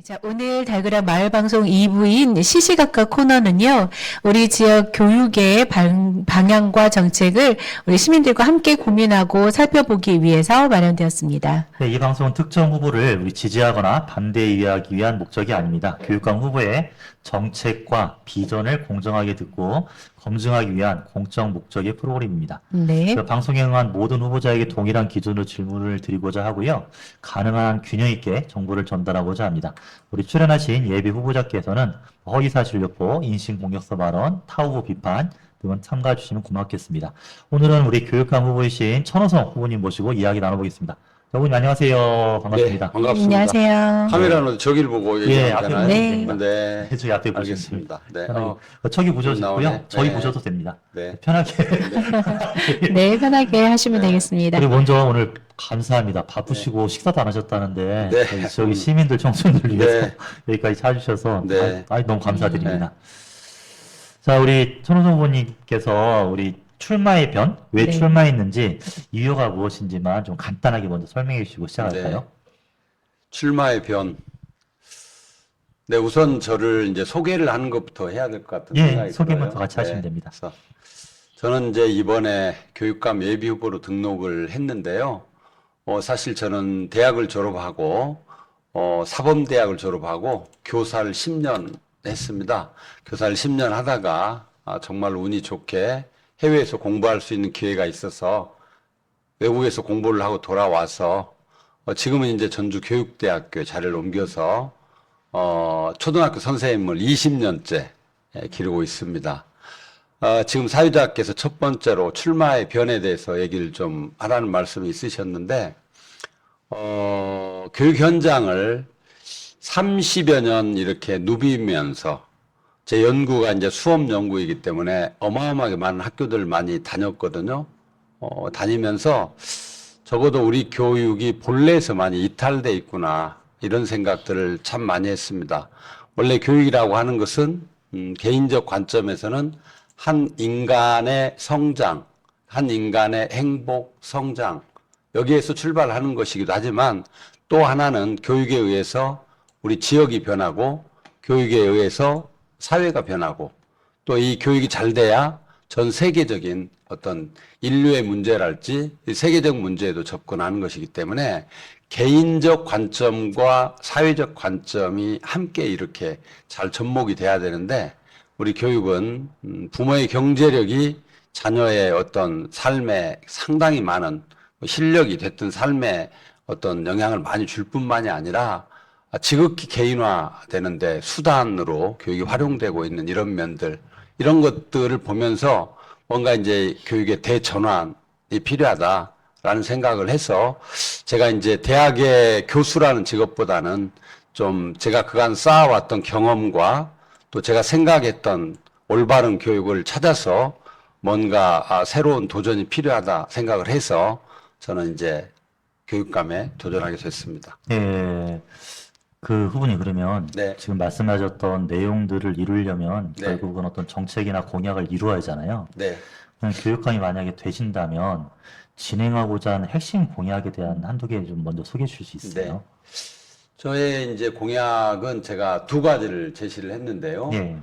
자, 오늘 달그락 마을방송 2부인 시시각각 코너는요, 우리 지역 교육의 방향과 정책을 우리 시민들과 함께 고민하고 살펴보기 위해서 마련되었습니다. 네, 이 방송은 특정 후보를 우리 지지하거나 반대하기 위한 목적이 아닙니다. 교육감 후보의 정책과 비전을 공정하게 듣고 검증하기 위한 공적 목적의 프로그램입니다. 네. 방송에 응한 모든 후보자에게 동일한 기준으로 질문을 드리고자 하고요. 가능한 균형 있게 정보를 전달하고자 합니다. 우리 출연하신 예비 후보자께서는 허위사실 유포, 인신공격서 발언, 타후보 비판 등은 참가해 주시면 고맙겠습니다. 오늘은 우리 교육감 후보이신 천호성 후보님 모시고 이야기 나눠보겠습니다. 후보님 안녕하세요. 반갑습니다. 네, 반갑습니다. 안녕하세요. 카메라는 저기를 보고 얘기하잖아요. 네. 네. 저기 앞에 보시면 알겠습니다. 네. 저기 보셔도 나오네. 되고요. 저희 네. 보셔도 됩니다. 네. 편하게. 네, 편하게 하시면 되겠습니다. 그리고 먼저 오늘 감사합니다. 바쁘시고 식사도 안 하셨다는데 네. 저희 지역의 시민들 청소년들 위해서 네. 여기까지 찾으셔서 네. 너무 감사드립니다. 자, 우리 천호성 후보님께서 우리 출마의 변, 왜 네. 출마했는지 이유가 무엇인지만 좀 간단하게 먼저 설명해 주시고 시작할까요? 네. 출마의 변. 네, 우선 저를 이제 소개를 하는 것부터 해야 될 것 같은 예, 생각이 소개부터 들어요. 같이 하시면 됩니다. 그래서 저는 이제 이번에 교육감 예비 후보로 등록을 했는데요. 사실 저는 대학을 졸업하고 사범대학을 졸업하고 교사를 10년 했습니다. 교사를 10년 하다가 정말 운이 좋게 해외에서 공부할 수 있는 기회가 있어서 외국에서 공부를 하고 돌아와서 지금은 이제 전주교육대학교에 자리를 옮겨서 초등학교 선생님을 20년째 기르고 있습니다. 지금 사회자께서 첫 번째로 출마의 변에 대해서 얘기를 좀 하라는 말씀이 있으셨는데 교육 현장을 30여 년 이렇게 누비면서 제 연구가 이제 수험 연구이기 때문에 어마어마하게 많은 학교들 많이 다녔거든요. 다니면서 적어도 우리 교육이 본래에서 많이 이탈돼 있구나 이런 생각들을 참 많이 했습니다. 원래 교육이라고 하는 것은 개인적 관점에서는 한 인간의 성장, 한 인간의 행복, 성장 여기에서 출발하는 것이기도 하지만 또 하나는 교육에 의해서 우리 지역이 변하고 교육에 의해서 사회가 변하고 또 이 교육이 잘 돼야 전 세계적인 어떤 인류의 문제랄지 세계적 문제에도 접근하는 것이기 때문에 개인적 관점과 사회적 관점이 함께 이렇게 잘 접목이 돼야 되는데 우리 교육은 부모의 경제력이 자녀의 어떤 삶에 상당히 많은 실력이 됐든 삶에 어떤 영향을 많이 줄 뿐만이 아니라 지극히 개인화되는데 수단으로 교육이 활용되고 있는 이런 면들, 이런 것들을 보면서 뭔가 이제 교육의 대전환이 필요하다라는 생각을 해서 제가 이제 대학의 교수라는 직업보다는 좀 제가 그간 쌓아왔던 경험과 또 제가 생각했던 올바른 교육을 찾아서 뭔가 새로운 도전이 필요하다 생각을 해서 저는 이제 교육감에 도전하게 됐습니다. 예. 그 후보님 그러면 네. 지금 말씀하셨던 내용들을 이루려면 네. 결국은 어떤 정책이나 공약을 이루어야 하잖아요. 네. 그럼 교육감이 만약에 되신다면 진행하고자 하는 핵심 공약에 대한 한두 개 좀 먼저 소개해 주실 수 있어요? 저의 이제 공약은 제가 두 가지를 제시를 했는데요. 예.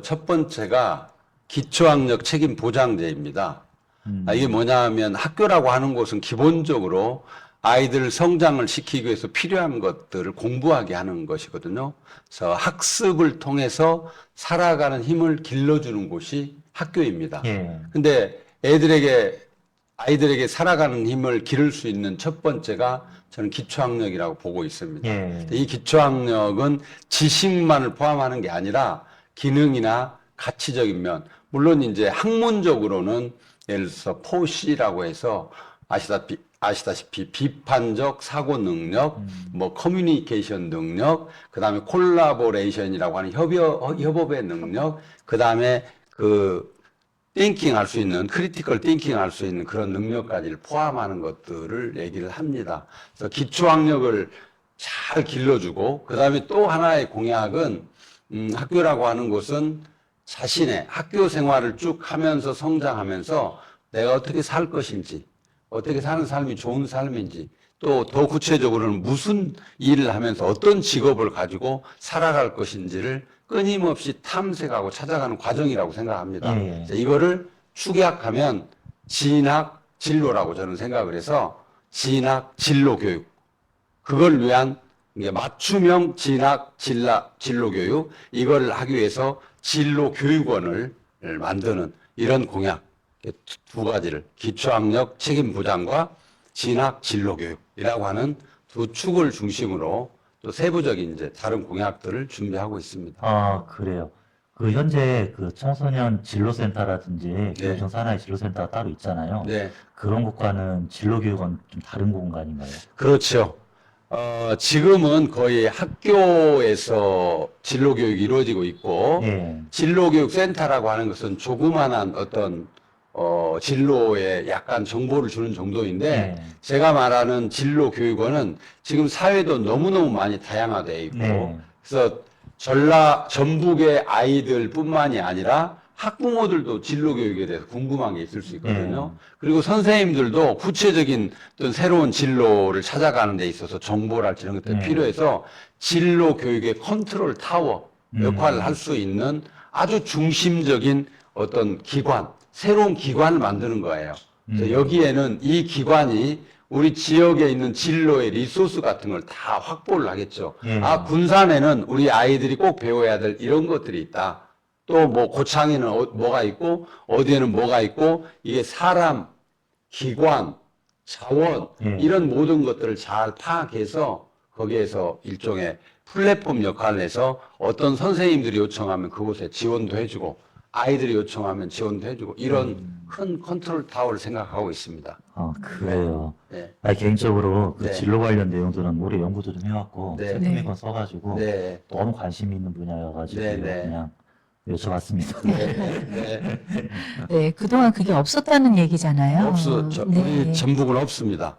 첫 번째가 기초학력 책임 보장제입니다. 이게 뭐냐 하면 학교라고 하는 곳은 기본적으로 아이들 성장을 시키기 위해서 필요한 것들을 공부하게 하는 것이거든요. 그래서 학습을 통해서 살아가는 힘을 길러주는 곳이 학교입니다. 예. 근데 아이들에게 살아가는 힘을 기를 수 있는 첫 번째가 저는 기초학력이라고 보고 있습니다. 예. 이 기초학력은 지식만을 포함하는 게 아니라 기능이나 가치적인 면, 물론 이제 학문적으로는 예를 들어서 포시라고 해서 아시다시피 비판적 사고 능력, 뭐 커뮤니케이션 능력, 그 다음에 콜라보레이션이라고 하는 협업의 능력, 그 다음에 띵킹 할 수 있는, 크리티컬 띵킹 할 수 있는 그런 능력까지를 포함하는 것들을 얘기를 합니다. 그래서 기초학력을 잘 길러주고, 그 다음에 또 하나의 공약은, 학교라고 하는 곳은 자신의 학교 생활을 쭉 하면서 성장하면서 내가 어떻게 살 것인지, 어떻게 사는 삶이 좋은 삶인지, 또 더 구체적으로는 무슨 일을 하면서 어떤 직업을 가지고 살아갈 것인지를 끊임없이 탐색하고 찾아가는 과정이라고 생각합니다. 예. 이거를 축약하면 진학 진로라고 저는 생각을 해서 진학 진로 교육, 그걸 위한 이게 맞춤형 진학 진로 교육, 이걸 하기 위해서 진로 교육원을 만드는 이런 공약 두 가지를, 기초학력 책임 보장과 진학 진로 교육이라고 하는 두 축을 중심으로 또 세부적인 이제 다른 공약들을 준비하고 있습니다. 아, 그래요. 그 현재 그 청소년 진로센터라든지 교육청 산하의 진로센터가 따로 있잖아요. 네, 그런 곳과는 진로교육은 좀 다른 공간인가요? 그렇죠. 지금은 거의 학교에서 진로 교육이 이루어지고 있고, 예. 진로교육센터라고 하는 것은 조그만한 어떤 진로에 약간 정보를 주는 정도인데, 네. 제가 말하는 진로교육원은 지금 사회도 너무너무 많이 다양화되어 있고, 네. 그래서 전북의 아이들뿐만이 아니라 학부모들도 진로교육에 대해서 궁금한 게 있을 수 있거든요. 그리고 선생님들도 구체적인 어떤 새로운 진로를 찾아가는 데 있어서 정보랄지 이런 것들이 필요해서 진로교육의 컨트롤 타워 역할을 할 수 있는 아주 중심적인 어떤 기관, 새로운 기관을 만드는 거예요. 그래서 여기에는 이 기관이 우리 지역에 있는 진로의 리소스 같은 걸 다 확보를 하겠죠. 아, 군산에는 우리 아이들이 꼭 배워야 될 이런 것들이 있다. 또 뭐 고창에는 뭐가 있고 어디에는 뭐가 있고, 이게 사람, 기관, 자원 이런 모든 것들을 잘 파악해서 거기에서 일종의 플랫폼 역할을 해서 어떤 선생님들이 요청하면 그곳에 지원도 해주고, 아이들이 요청하면 지원도 해주고, 이런 큰 컨트롤 타워를 생각하고 있습니다. 아, 그래요. 네. 아니, 개인적으로 그 네. 진로 관련 내용들은 오래 연구도 좀 해왔고, 네. 책도 써가지고, 네. 너무 관심이 있는 분야여가지고, 네, 네. 그냥 여쭤봤습니다. 네. 네, 그동안 그게 없었다는 얘기잖아요. 우리 네. 전북은 없습니다.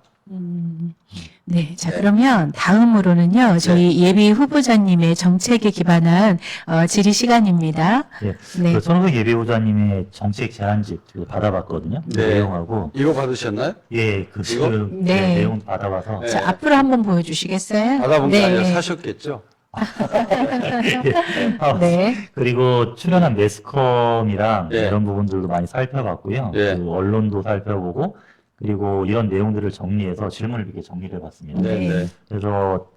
네, 자, 그러면 다음으로는요, 저희 예비 후보자님의 정책에 기반한 질의 시간입니다. 예. 네. 그 손호백 예비후보자님의 정책 제안집 받아봤거든요. 그 네. 내용하고, 이거 받으셨나요? 예, 그 이거? 네. 내용 받아봐서, 네. 자, 앞으로 한번 보여주시겠어요? 받아본 게 네. 아니라 사셨겠죠? 네. 그리고 출연한 매스컴이랑 예. 이런 부분들도 많이 살펴봤고요. 예. 그 언론도 살펴보고, 그리고 이런 내용들을 정리해서 질문을 이렇게 정리를 해봤습니다. 네, 네. 그래서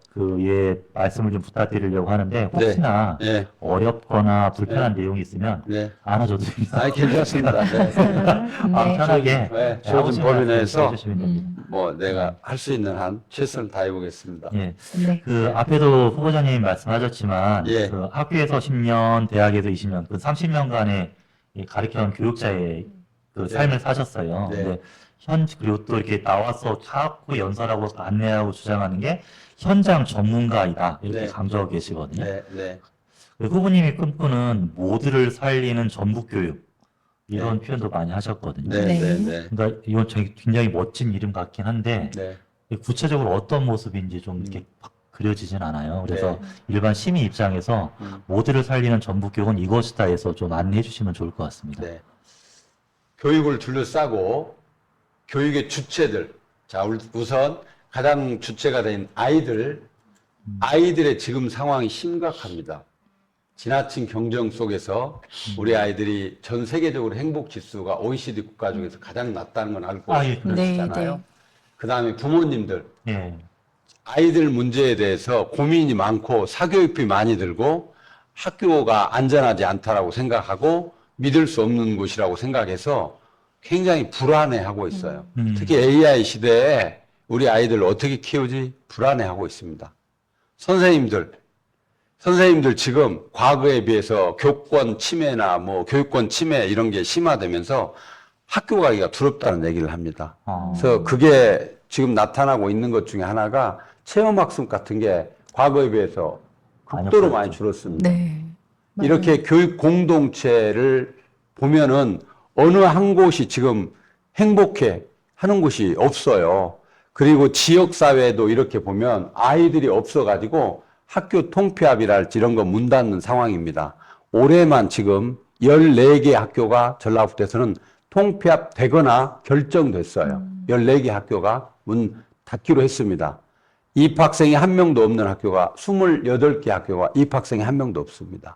말씀을 좀 부탁드리려고 하는데, 혹시나 네. 어렵거나 불편한 내용이 있으면 네. 안아줘도 됩니다. 아, 괜찮습니다. 네. 네. 편하게 네, 아무 주어진 생각 범위 내에서 해주시면 됩니다. 뭐 내가 할 수 있는 한 최선을 다해보겠습니다. 예. 네. 그 앞에도 후보자님이 말씀하셨지만 예. 그 학교에서 10년, 대학에서 20년, 그 30년간의 가르쳐온 교육자의 그 삶을 사셨어요. 네. 근데 그리고 또 이렇게 나와서 자꾸 연설하고 안내하고 주장하는 게 현장 전문가이다 이렇게 네. 강조하고 계시거든요. 네, 네. 그 후보님이 꿈꾸는 모두를 살리는 전북교육 이런 표현도 많이 하셨거든요. 네, 네. 네, 네. 그러니까 이건 굉장히 멋진 이름 같긴 한데 네. 구체적으로 어떤 모습인지 좀 이렇게 확 그려지진 않아요. 그래서 네. 일반 시민 입장에서 모두를 살리는 전북교육은 이것이다 해서 좀 안내해 주시면 좋을 것 같습니다. 네. 교육을 둘러싸고 교육의 주체들, 자, 우선 가장 주체가 된 아이들의 지금 상황이 심각합니다. 지나친 경쟁 속에서 우리 아이들이 전 세계적으로 행복 지수가 OECD 국가 중에서 가장 낮다는 건 알고 아, 예. 계시잖아요. 네, 네. 그 다음에 부모님들, 예. 아이들 문제에 대해서 고민이 많고 사교육비 많이 들고 학교가 안전하지 않다라고 생각하고 믿을 수 없는 곳이라고 생각해서 굉장히 불안해하고 있어요. 특히 AI 시대에 우리 아이들 어떻게 키우지 불안해하고 있습니다. 선생님들 지금 과거에 비해서 교권 침해나 뭐 교육권 침해 이런 게 심화되면서 학교 가기가 두렵다는 얘기를 합니다. 그래서 그게 지금 나타나고 있는 것 중에 하나가 체험학습 같은 게 과거에 비해서 극도로 많이 줄었습니다. 네. 이렇게 교육 공동체를 보면은 어느 한 곳이 지금 행복해 하는 곳이 없어요. 그리고 지역사회도 이렇게 보면 아이들이 없어가지고 학교 통폐합이랄지 이런 거 문 닫는 상황입니다. 올해만 지금 14개 학교가 전라북도에서는 통폐합되거나 결정됐어요. 14개 학교가 문 닫기로 했습니다. 입학생이 한 명도 없는 학교가 28개 학교가 입학생이 한 명도 없습니다.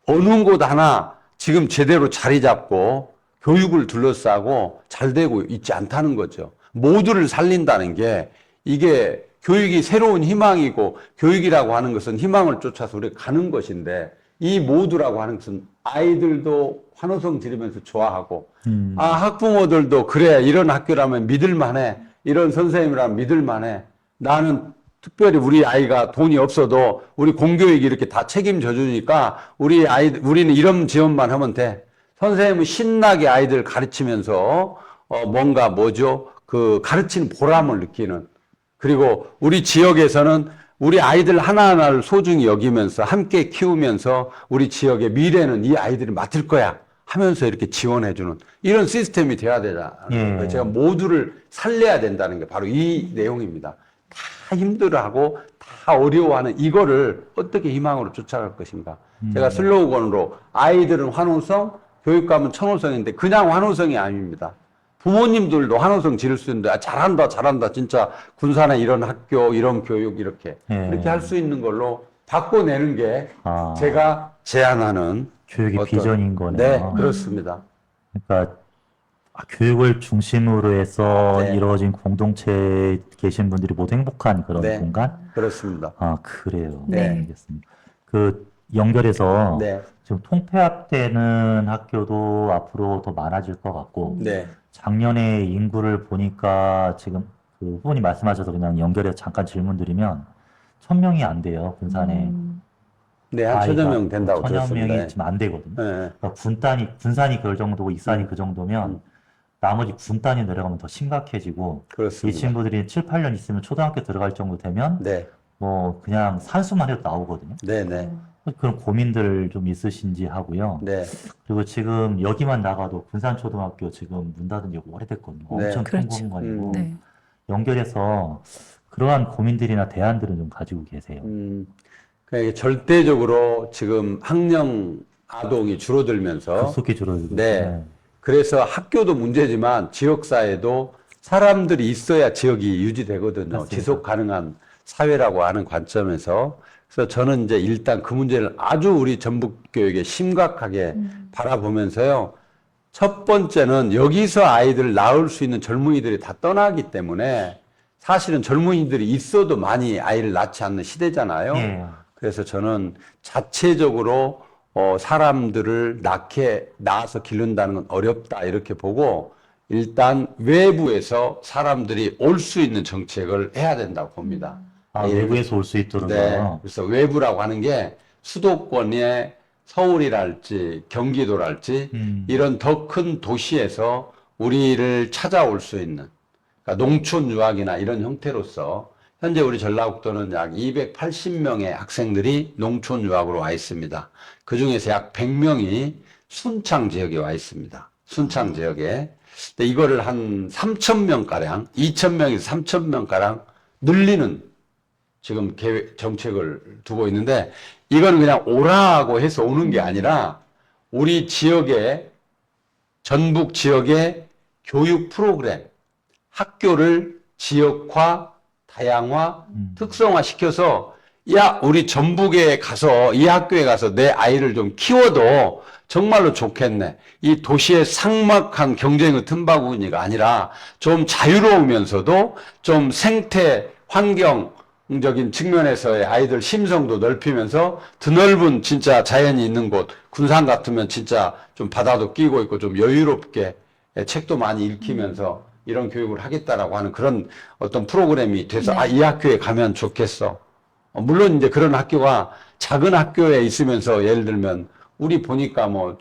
어느 곳 하나 지금 제대로 자리 잡고 교육을 둘러싸고 잘 되고 있지 않다는 거죠. 모두를 살린다는 게 이게 교육이 새로운 희망이고 교육이라고 하는 것은 희망을 쫓아서 우리가 가는 것인데 이 모두라고 하는 것은 아이들도 환호성 지르면서 좋아하고 학부모들도 그래 이런 학교라면 믿을만해 이런 선생님이라면 믿을만해 나는 특별히 우리 아이가 돈이 없어도 우리 공교육이 이렇게 다 책임져 주니까 우리는 이런 지원만 하면 돼. 선생님은 신나게 아이들 가르치면서 뭔가 뭐죠? 그 가르치는 보람을 느끼는 그리고 우리 지역에서는 우리 아이들 하나하나를 소중히 여기면서 함께 키우면서 우리 지역의 미래는 이 아이들이 맡을 거야 하면서 이렇게 지원해주는 이런 시스템이 돼야 되잖아요. 예. 제가 모두를 살려야 된다는 게 바로 이 내용입니다. 다 힘들어하고 다 어려워하는 이거를 어떻게 희망으로 쫓아갈 것인가. 제가 슬로건으로 아이들은 환호성, 교육감은 청호성인데 그냥 환호성이 아닙니다. 부모님들도 환호성 지를 수 있는데 잘한다 잘한다 진짜 군산에 이런 학교 이런 교육 이렇게 할 수 있는 걸로 바꿔내는 게 제가 제안하는 교육의 비전인 거네요. 네, 그렇습니다. 그러니까 교육을 중심으로 해서 네. 이루어진 공동체에 계신 분들이 모두 행복한 그런 네. 공간? 그렇습니다. 그래요. 네. 알겠습니다. 연결해서 네, 지금 통폐합되는 학교도 앞으로 더 많아질 것 같고, 네, 작년에 인구를 보니까 지금 그 후보님 말씀하셔서 그냥 연결해서 잠깐 질문 드리면 1,000명이 안 돼요, 군산에. 네, 한 1,000여 명 된다고 1,000여 들었습니다. 명이 지금 안 되거든요. 네, 그러니까 군산이 그 정도고 익산이 그 정도면 나머지 군단이 내려가면 더 심각해지고 이 그렇습니다. 친구들이 7, 8년 있으면 초등학교 들어갈 정도 되면 네, 뭐 그냥 산수만 해도 나오거든요. 네, 네, 그런 고민들 좀 있으신지 하고요. 네, 그리고 지금 여기만 나가도 군산초등학교 지금 문 닫은 지 오래됐거든요. 네. 엄청 큰 그렇죠. 공간이고 네. 연결해서 그러한 고민들이나 대안들은 좀 가지고 계세요. 그러니까 절대적으로 지금 학령 아동이 줄어들면서 급속히 줄어들고 네. 있어요. 그래서 학교도 문제지만 지역사회도 사람들이 있어야 지역이 유지되거든요. 맞습니다. 지속 가능한 사회라고 하는 관점에서. 그래서 저는 이제 일단 그 문제를 아주 우리 전북교육에 심각하게 바라보면서요. 첫 번째는 여기서 아이들을 낳을 수 있는 젊은이들이 다 떠나기 때문에 사실은 젊은이들이 있어도 많이 아이를 낳지 않는 시대잖아요. 예. 그래서 저는 자체적으로 사람들을 낳아서 기른다는 건 어렵다 이렇게 보고 일단 외부에서 사람들이 올 수 있는 정책을 해야 된다고 봅니다. 외부에서 올 수 있도록. 네. 그래서 외부라고 하는 게 수도권의 서울이랄지 경기도랄지 이런 더 큰 도시에서 우리를 찾아올 수 있는 그러니까 농촌 유학이나 이런 형태로서 현재 우리 전라북도는 약 280명의 학생들이 농촌 유학으로 와 있습니다. 그 중에서 약 100명이 순창 지역에 와 있습니다. 순창 지역에. 근데 이거를 한 3,000명가량, 2,000명에서 3,000명가량 늘리는 지금 정책을 두고 있는데 이거는 그냥 오라고 해서 오는 게 아니라 우리 지역의, 전북 지역의 교육 프로그램, 학교를 지역화, 다양화, 특성화 시켜서 야, 우리 전북에 가서 이 학교에 가서 내 아이를 좀 키워도 정말로 좋겠네. 이 도시의 삭막한 경쟁의 틈바구니가 아니라 좀 자유로우면서도 좀 생태, 환경적인 측면에서의 아이들 심성도 넓히면서 드넓은 진짜 자연이 있는 곳, 군산 같으면 진짜 좀 바다도 끼고 있고 좀 여유롭게 책도 많이 읽히면서 이런 교육을 하겠다라고 하는 그런 어떤 프로그램이 돼서 이 학교에 가면 좋겠어. 물론 이제 그런 학교가 작은 학교에 있으면서 예를 들면 우리 보니까 뭐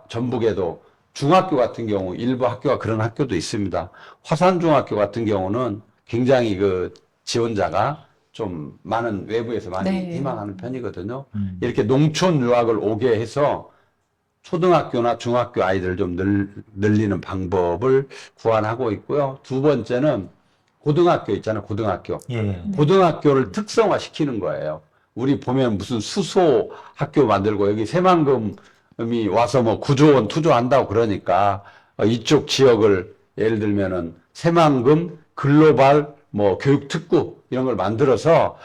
전북에도 중학교 같은 경우 일부 학교가 그런 학교도 있습니다. 화산중학교 같은 경우는 굉장히 그 지원자가 좀 많은 외부에서 많이 네. 희망하는 편이거든요. 이렇게 농촌 유학을 오게 해서 초등학교나 중학교 아이들을 좀 늘리는 방법을 구안하고 있고요. 두 번째는 고등학교 있잖아요. 고등학교. 예. 고등학교를 특성화 시키는 거예요. 우리 보면 무슨 수소 학교 만들고 여기 새만금이 와서 뭐 구조원 투조한다고 그러니까 이쪽 지역을 예를 들면은 새만금 글로벌 뭐 교육 특구 이런 걸 만들어서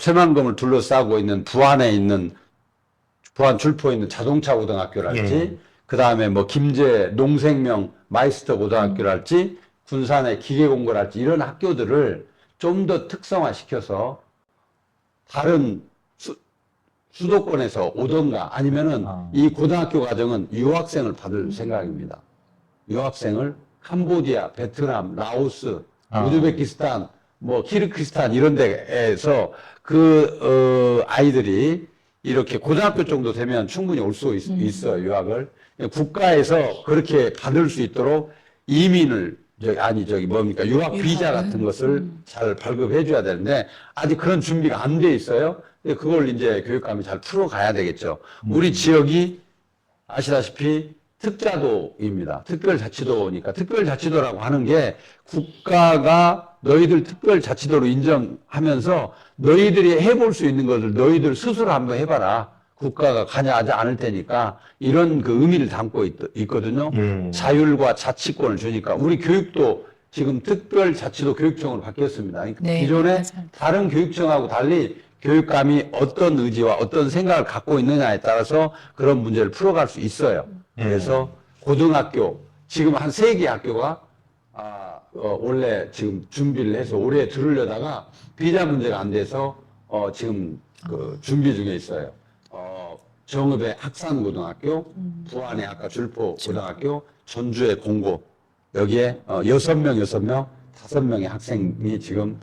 새만금을 둘러싸고 있는 부안에 있는 부안 줄포에 있는 자동차 고등학교랄지 예. 그다음에 뭐 김제 농생명 마이스터 고등학교랄지 군산의 기계공고랄지 이런 학교들을 좀 더 특성화시켜서 다른 수도권에서 오던가 아니면은 이 고등학교 과정은 유학생을 받을 생각입니다. 유학생을 캄보디아, 베트남, 라오스, 우즈베키스탄, 뭐 키르기스탄 이런 데에서 아이들이 이렇게 고등학교 정도 되면 충분히 올 수 있어요, 유학을. 국가에서 그렇게 받을 수 있도록 이민을 유학 비자 같은 것을 잘 발급해 줘야 되는데 아직 그런 준비가 안 돼 있어요. 그걸 이제 교육감이 잘 풀어가야 되겠죠. 우리 지역이 아시다시피 특자도입니다. 특별자치도니까 특별자치도라고 하는 게 국가가 너희들 특별자치도로 인정하면서 너희들이 해볼 수 있는 것을 너희들 스스로 한번 해봐라. 국가가 관여하지 않을 테니까 이런 그 의미를 담고 있거든요. 자율과 자치권을 주니까 우리 교육도 지금 특별자치도 교육청으로 바뀌었습니다. 그러니까 네, 기존에 맞아요. 다른 교육청하고 달리 교육감이 어떤 의지와 어떤 생각을 갖고 있느냐에 따라서 그런 문제를 풀어갈 수 있어요. 그래서 고등학교 지금 한 3개 학교가 원래 지금 준비를 해서 올해 들으려다가 비자 문제가 안 돼서 지금 그 준비 중에 있어요. 정읍의 학산고등학교, 부안의 아까 줄포 고등학교, 전주의 공고 여기에 6명, 5명의 학생이 지금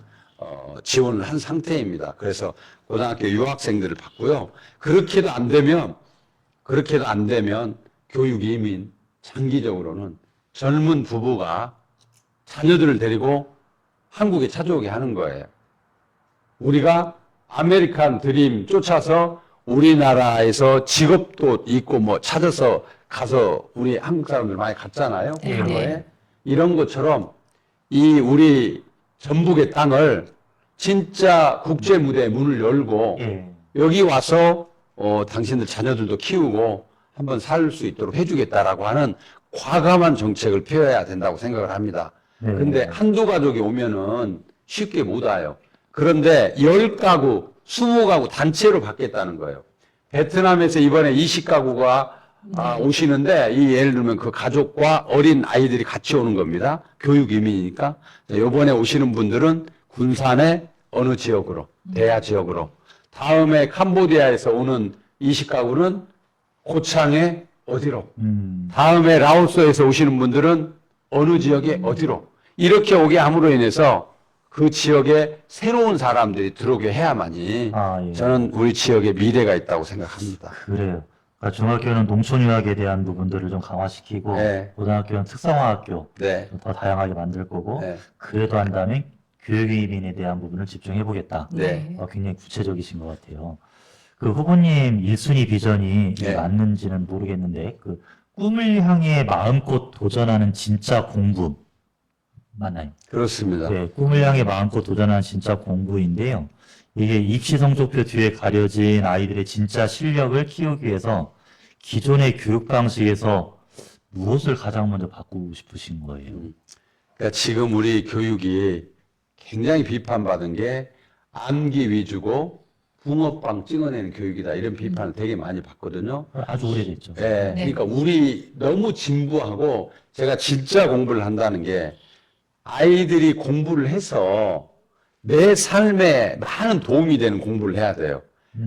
지원을 한 상태입니다. 그래서 고등학교 유학생들을 받고요. 그렇게도 안 되면 교육 이민 장기적으로는 젊은 부부가 자녀들을 데리고 한국에 찾아오게 하는 거예요. 우리가 아메리칸 드림 쫓아서 우리나라에서 직업도 있고 뭐 찾아서 가서 우리 한국 사람들 많이 갔잖아요. 네, 과거에. 네. 이런 것처럼 이 우리 전북의 땅을 진짜 국제 무대에 문을 열고 여기 와서 당신들 자녀들도 키우고 한번 살 수 있도록 해주겠다라고 하는 과감한 정책을 펴야 된다고 생각을 합니다. 근데 한두 가족이 오면은 쉽게 못 와요. 그런데 10가구, 20가구 단체로 받겠다는 거예요. 베트남에서 이번에 20가구가 오시는데 예를 들면 그 가족과 어린 아이들이 같이 오는 겁니다. 교육 이민이니까. 이번에 오시는 분들은 군산의 어느 지역으로, 대하 지역으로. 다음에 캄보디아에서 오는 20가구는 고창의 어디로. 다음에 라오스에서 오시는 분들은 어느 지역에 어디로. 이렇게 오게 함으로 인해서 그 지역에 새로운 사람들이 들어오게 해야만이 저는 우리 지역에 미래가 있다고 생각합니다. 그래요. 그러니까 중학교는 농촌 유학에 대한 부분들을 좀 강화시키고 고등학교는 특성화학교 네. 더 다양하게 만들 거고 네. 그래도 한다면 교육 이민에 대한 부분을 집중해 보겠다. 네. 굉장히 구체적이신 것 같아요. 그 후보님 1순위 비전이 네. 맞는지는 모르겠는데 그 꿈을 향해 마음껏 도전하는 진짜 공부 맞나요? 그렇습니다. 네, 꿈을 향해 마음껏 도전하는 진짜 공부인데요. 이게 입시 성적표 뒤에 가려진 아이들의 진짜 실력을 키우기 위해서 기존의 교육 방식에서 무엇을 가장 먼저 바꾸고 싶으신 거예요? 그러니까 지금 우리 교육이 굉장히 비판받은 게 암기 위주고 붕어빵 찍어내는 교육이다. 이런 비판을 되게 많이 받거든요. 아주 오래됐죠. 네, 그러니까 우리 너무 진부하고 제가 진짜 공부를 한다는 게 아이들이 공부를 해서 내 삶에 많은 도움이 되는 공부를 해야 돼요.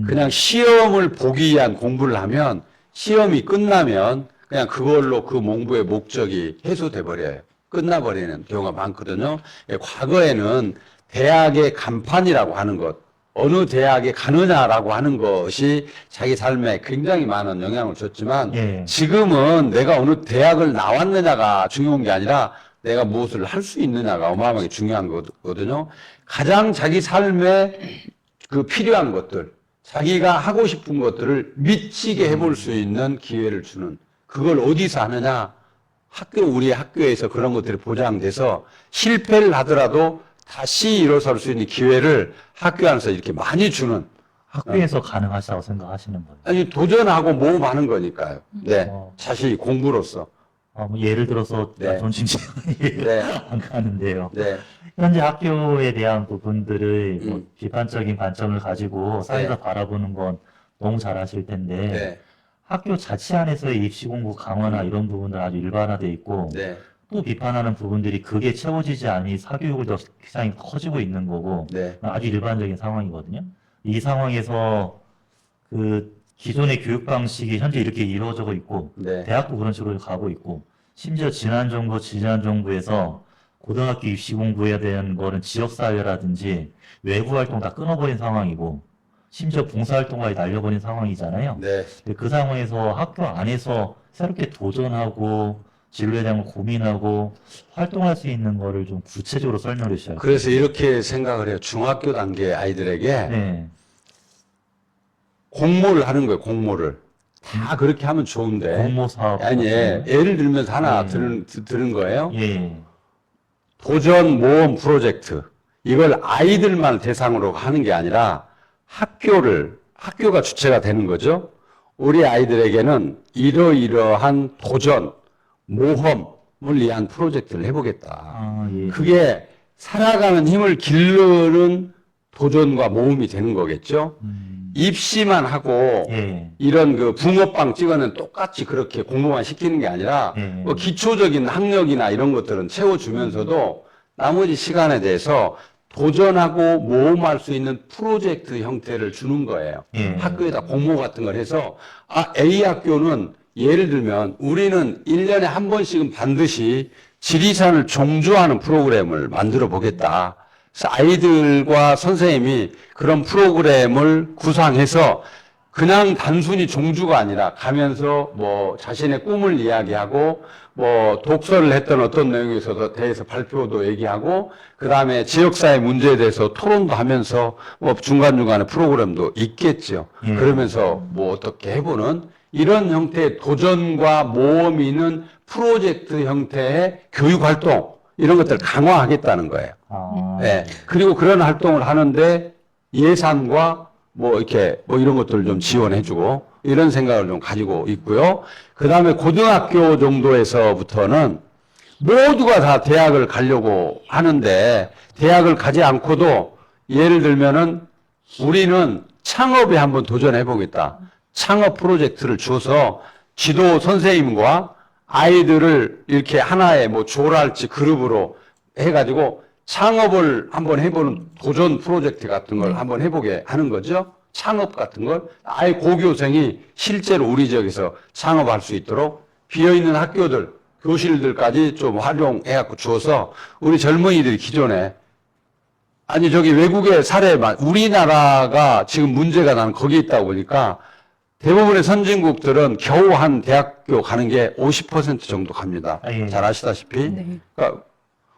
그냥 시험을 보기 위한 공부를 하면 시험이 끝나면 그냥 그걸로 그 공부의 목적이 해소돼 버려요. 끝나버리는 경우가 많거든요. 과거에는 대학의 간판이라고 하는 것, 어느 대학에 가느냐라고 하는 것이 자기 삶에 굉장히 많은 영향을 줬지만 지금은 내가 어느 대학을 나왔느냐가 중요한 게 아니라 내가 무엇을 할 수 있느냐가 어마어마하게 중요한 거거든요. 가장 자기 삶에 그 필요한 것들, 자기가 하고 싶은 것들을 미치게 해볼 수 있는 기회를 주는 그걸 어디서 하느냐? 우리 학교에서 그런 것들이 보장돼서 실패를 하더라도 다시 일어설 수 있는 기회를 학교 안에서 이렇게 많이 주는. 학교에서 가능하시다고 생각하시는 거예요? 아니, 도전하고 모험하는 거니까요. 네. 자신이 공부로서. 뭐 예를 들어서 네. 전 지금 이해가 네. 안 가는데요. 네. 현재 학교에 대한 부분들을 뭐 음. 비판적인 관점을 가지고 사회가 네. 바라보는 건 너무 잘 아실 텐데 네. 학교 자치 안에서의 입시 공부 강화나 음. 이런 부분들 아주 일반화돼 있고 네. 또 비판하는 부분들이 그게 채워지지 않으니 사교육을 더 시장이 커지고 있는 거고 네. 아주 일반적인 상황이거든요. 이 상황에서 그 기존의 교육 방식이 현재 이렇게 이루어지고 있고 네. 대학도 그런 식으로 가고 있고 심지어 지난 정부, 지난 정부에서 고등학교 입시 공부에 대한 거는 지역사회라든지 외부 활동 다 끊어버린 상황이고 심지어 봉사활동까지 날려버린 상황이잖아요. 네. 근데 그 상황에서 학교 안에서 새롭게 도전하고 진로에 대한 걸 고민하고 활동할 수 있는 거를 좀 구체적으로 설명해 주셔야 돼요. 그래서 이렇게 생각을 해요. 중학교 단계 아이들에게 네. 공모를 하는 거예요. 공모를. 다 그렇게 하면 좋은데. 공모 사업. 아니, 예를 들면서 하나 네. 들은 거예요. 예. 도전 모험 프로젝트. 이걸 아이들만 대상으로 하는 게 아니라 학교가 주체가 되는 거죠. 우리 아이들에게는 이러이러한 도전, 모험을 위한 프로젝트를 해보겠다. 아, 예. 그게 살아가는 힘을 기르는 도전과 모험이 되는 거겠죠. 입시만 하고 예. 이런 그 붕어빵 찍어는 똑같이 그렇게 공부만 시키는 게 아니라 예. 뭐 기초적인 학력이나 이런 것들은 채워주면서도 나머지 시간에 대해서 도전하고 모험할 수 있는 프로젝트 형태를 주는 거예요. 예. 학교에다 공모 같은 걸 해서 A 학교는 예를 들면 우리는 1년에 한 번씩은 반드시 지리산을 종주하는 프로그램을 만들어 보겠다. 그래서 아이들과 선생님이 그런 프로그램을 구상해서 그냥 단순히 종주가 아니라 가면서 뭐 자신의 꿈을 이야기하고 뭐 독서를 했던 어떤 내용에서도 대해서 발표도 얘기하고 그다음에 지역사회 문제에 대해서 토론도 하면서 뭐 중간중간에 프로그램도 있겠죠. 예. 그러면서 뭐 어떻게 해보는 이런 형태의 도전과 모험이 있는 프로젝트 형태의 교육 활동 이런 것들을 강화하겠다는 거예요. 아, 예. 그리고 그런 활동을 하는데 예산과 뭐 이렇게 뭐 이런 것들을 좀 지원해주고 이런 생각을 좀 가지고 있고요. 그 다음에 고등학교 정도에서부터는 모두가 다 대학을 가려고 하는데 대학을 가지 않고도 예를 들면은 우리는 창업에 한번 도전해 보겠다. 창업 프로젝트를 주어서 지도 선생님과 아이들을 이렇게 하나의 뭐 조랄지 그룹으로 해가지고 창업을 한번 해보는 도전 프로젝트 같은 걸 한번 해보게 하는 거죠. 창업 같은 걸 아예 고교생이 실제로 우리 지역에서 창업할 수 있도록 비어있는 학교들, 교실들까지 좀 활용해갖고 주어서 우리 젊은이들이 기존에 아니 저기 외국의 사례만 우리나라가 지금 문제가 나는 거기에 있다고 보니까 대부분의 선진국들은 겨우 한 대학교 가는 게 50% 정도 갑니다. 아, 예. 잘 아시다시피. 네. 그러니까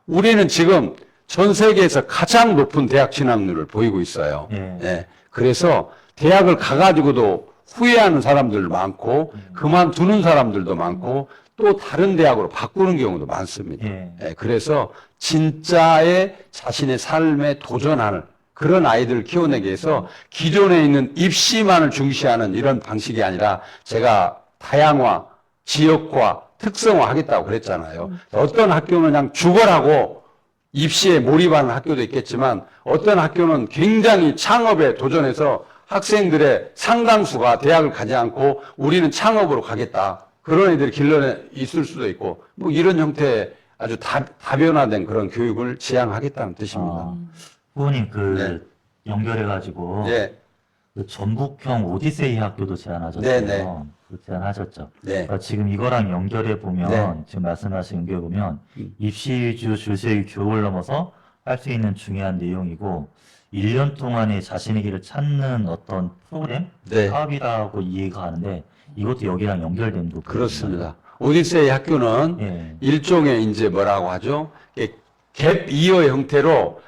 우리는 지금 전 세계에서 가장 높은 대학 진학률을 보이고 있어요. 예. 예. 그래서 대학을 가가지고도 후회하는 사람들도 많고 그만두는 사람들도 많고 또 다른 대학으로 바꾸는 경우도 많습니다. 예. 예, 그래서 진짜의 자신의 삶에 도전하는 그런 아이들을 키워내기 위해서 기존에 있는 입시만을 중시하는 이런 방식이 아니라 제가 다양화, 지역화, 특성화 하겠다고 그랬잖아요. 어떤 학교는 그냥 죽어라고 입시에 몰입하는 학교도 있겠지만 어떤 학교는 굉장히 창업에 도전해서 학생들의 상당수가 대학을 가지 않고 우리는 창업으로 가겠다. 그런 애들이 길러내 있을 수도 있고 뭐 이런 형태의 아주 다변화된 그런 교육을 지향하겠다는 뜻입니다. 후보님 네. 연결해가지고 예, 그 전북형 오디세이 학교도 제안하셨어요. 네, 네. 그 제안하셨죠. 네. 그러니까 지금 이거랑 연결해 보면 네. 지금 말씀하신 연결해 보면 입시 위주 줄세위 교육을 넘어서 할 수 있는 중요한 내용이고 1년 동안에 자신의 길을 찾는 어떤 프로그램 네. 사업이라고 이해가 가는데 이것도 여기랑 연결된 부분. 그렇습니다. 오디세이 학교는 예. 일종의 이제 뭐라고 하죠? 갭 이어 형태로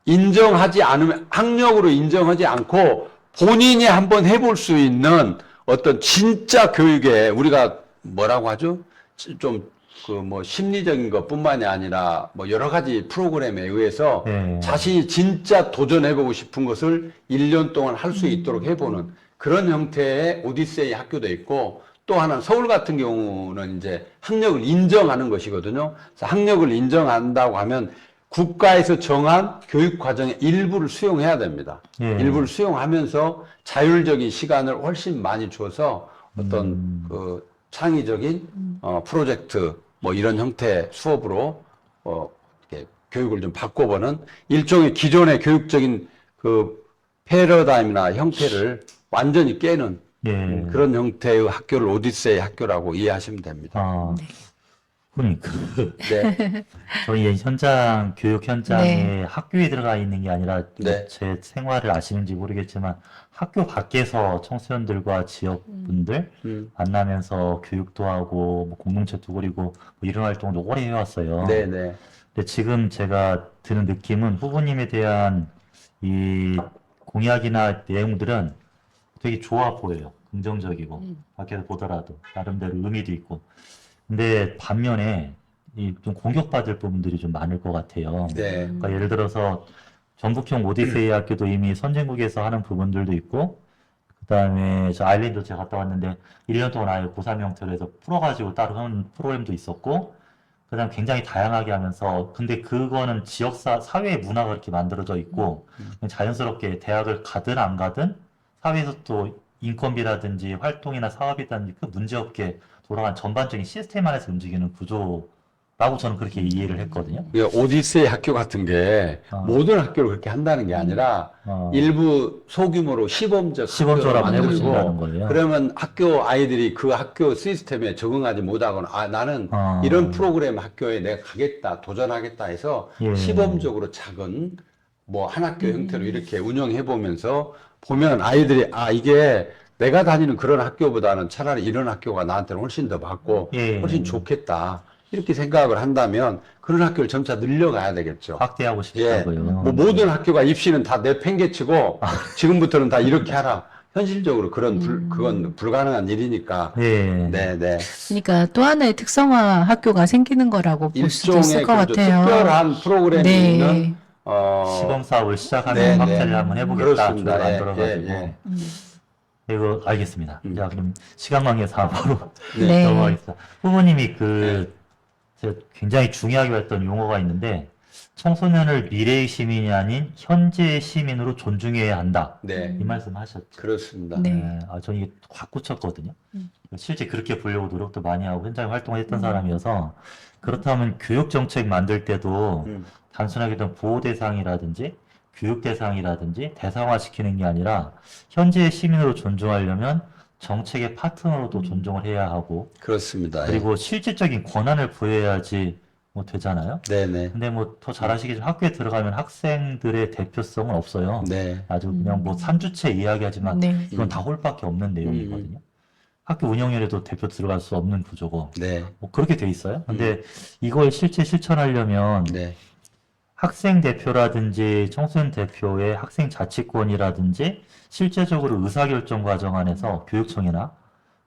인정하지 않으면 학력으로 인정하지 않고 본인이 한번 해볼 수 있는 어떤 진짜 교육에 우리가 뭐라고 하죠? 좀 그 뭐 심리적인 것뿐만이 아니라 뭐 여러 가지 프로그램에 의해서 네. 자신이 진짜 도전해보고 싶은 것을 1년 동안 할 수 있도록 해보는 그런 형태의 오디세이 학교도 있고 또 하나는 서울 같은 경우는 이제 학력을 인정하는 것이거든요. 그래서 학력을 인정한다고 하면 국가에서 정한 교육 과정의 일부를 수용해야 됩니다. 예. 일부를 수용하면서 자율적인 시간을 훨씬 많이 줘서 어떤 그 창의적인 프로젝트 뭐 이런 형태의 수업으로 이렇게 교육을 좀 바꿔보는 일종의 기존의 교육적인 그 패러다임이나 형태를 완전히 깨는 예. 그런 형태의 학교를 오디세이 학교라고 이해하시면 됩니다. 아, 그러니까 네. 저희 현장 교육 현장에 네. 학교에 들어가 있는 게 아니라 네. 제 생활을 아시는지 모르겠지만 학교 밖에서 청소년들과 지역 분들 만나면서 교육도 하고 뭐 공동체도 그리고 뭐 이런 활동도 오래 해왔어요. 네, 네. 근데 지금 제가 드는 느낌은 후보님에 대한 이 공약이나 내용들은 되게 좋아 보여요. 긍정적이고 밖에서 보더라도 나름대로 의미도 있고. 근데 반면에 이 좀 공격받을 부분들이 좀 많을 것 같아요. 네. 그러니까 예를 들어서 전북형 오디세이 학교도 이미 선진국에서 하는 부분들도 있고, 그다음에 저 아일랜드 제가 갔다 왔는데 1년 동안 아예 고3 형태로 해서 풀어가지고 따로 하는 프로그램도 있었고, 그다음 굉장히 다양하게 하면서 근데 그거는 사회의 문화가 그렇게 만들어져 있고 그냥 자연스럽게 대학을 가든 안 가든 사회에서 또 인건비라든지 활동이나 사업이라든지 그 문제없게 돌아간 전반적인 시스템 안에서 움직이는 구조라고 저는 그렇게 이해를 했거든요. 이게 오디세이 학교 같은 게 모든 학교를 그렇게 한다는 게 아니라 일부 소규모로 시범적 시범적으로 학교를 한번 해보신다는 만들고 거예요. 그러면 학교 아이들이 그 학교 시스템에 적응하지 못하거나 나는 이런 프로그램 학교에 내가 가겠다 도전하겠다 해서 예. 시범적으로 작은 뭐 한 학교 형태로 이렇게 운영해 보면서 보면 아이들이 이게 내가 다니는 그런 학교보다는 차라리 이런 학교가 나한테는 훨씬 더 맞고 예. 훨씬 좋겠다. 이렇게 생각을 한다면 그런 학교를 점차 늘려가야 되겠죠. 확대하고 예. 싶다고요. 뭐 모든 학교가 입시는 다 내팽개치고 지금부터는 다 이렇게 하라. 현실적으로 그건 불가능한 일이니까. 예. 네, 네. 그러니까 또 하나의 특성화 학교가 생기는 거라고 볼 수도 있을 일종의 것 그래도 같아요. 특별한 프로그램이 네. 있는 시범 사업을 시작하면 네, 확대를 네. 한번 해보겠다. 그렇습니다. 주로 예, 만들어가지고. 예, 예. 이거 알겠습니다. 자, 그럼 시간 관계상 바로 네. 넘어가겠습니다. 후보님이 제가 굉장히 중요하게 봤던 용어가 있는데 청소년을 미래의 시민이 아닌 현재의 시민으로 존중해야 한다. 네. 이 말씀 하셨죠. 그렇습니다. 네. 저는 이게 확 꽂혔거든요. 실제 그렇게 보려고 노력도 많이 하고 현장에 활동했던 사람이어서 그렇다면 교육 정책 만들 때도 단순하게 어떤 보호 대상이라든지 교육 대상이라든지 대상화시키는 게 아니라 현재의 시민으로 존중하려면 정책의 파트너로도 존중을 해야 하고 그렇습니다. 그리고 실질적인 권한을 부여해야지 뭐 되잖아요. 네네. 근데 뭐 더 잘 아시겠지만 학교에 들어가면 학생들의 대표성은 없어요. 네. 아주 그냥 뭐 3주째 이야기하지만 네. 이건 다 홀밖에 없는 내용이거든요. 학교 운영위원회도 대표 들어갈 수 없는 구조고 네. 뭐 그렇게 돼 있어요. 근데 이걸 실제 실천하려면 네. 학생 대표라든지 청소년 대표의 학생 자치권이라든지 실제적으로 의사결정 과정 안에서 교육청이나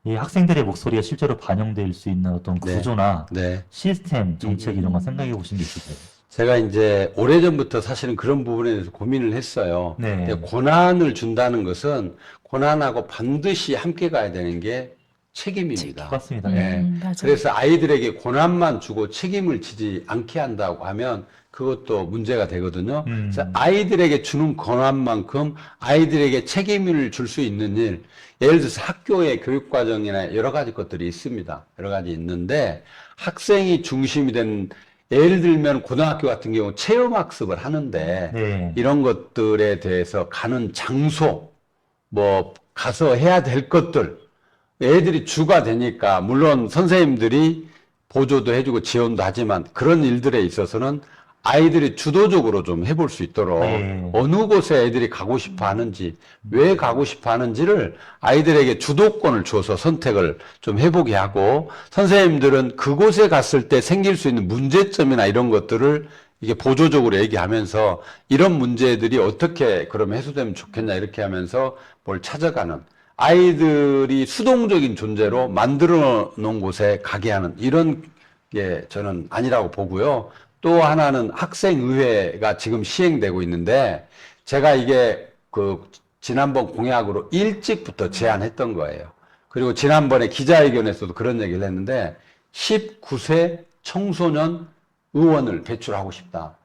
이 학생들의 목소리가 실제로 반영될 수 있는 어떤 네. 구조나 네. 시스템, 정책 이런 거 생각해 보신 게 있으세요? 제가 이제 오래전부터 사실은 그런 부분에 대해서 고민을 했어요. 네. 근데 권한을 준다는 것은 권한하고 반드시 함께 가야 되는 게 책임입니다. 맞습니다. 네. 맞아요. 그래서 아이들에게 권한만 주고 책임을 지지 않게 한다고 하면 그것도 문제가 되거든요. 그래서 아이들에게 주는 권한만큼 아이들에게 책임을 줄 수 있는 일, 예를 들어서 학교의 교육 과정이나 여러 가지 것들이 있습니다. 여러 가지 있는데 학생이 중심이 된 예를 들면 고등학교 같은 경우 체험학습을 하는데 네. 이런 것들에 대해서 가는 장소, 뭐 가서 해야 될 것들 애들이 주가 되니까 물론 선생님들이 보조도 해주고 지원도 하지만 그런 일들에 있어서는 아이들이 주도적으로 좀 해볼 수 있도록 네. 어느 곳에 애들이 가고 싶어 하는지 왜 가고 싶어 하는지를 아이들에게 주도권을 줘서 선택을 좀 해보게 하고 선생님들은 그곳에 갔을 때 생길 수 있는 문제점이나 이런 것들을 이게 보조적으로 얘기하면서 이런 문제들이 어떻게 그럼 해소되면 좋겠냐 이렇게 하면서 뭘 찾아가는 아이들이 수동적인 존재로 만들어 놓은 곳에 가게 하는 이런 게 저는 아니라고 보고요. 또 하나는 학생의회가 지금 시행되고 있는데 제가 이게 지난번 공약으로 일찍부터 제안했던 거예요. 그리고 지난번에 기자회견에서도 그런 얘기를 했는데 19세 청소년 의원을 배출하고 싶다.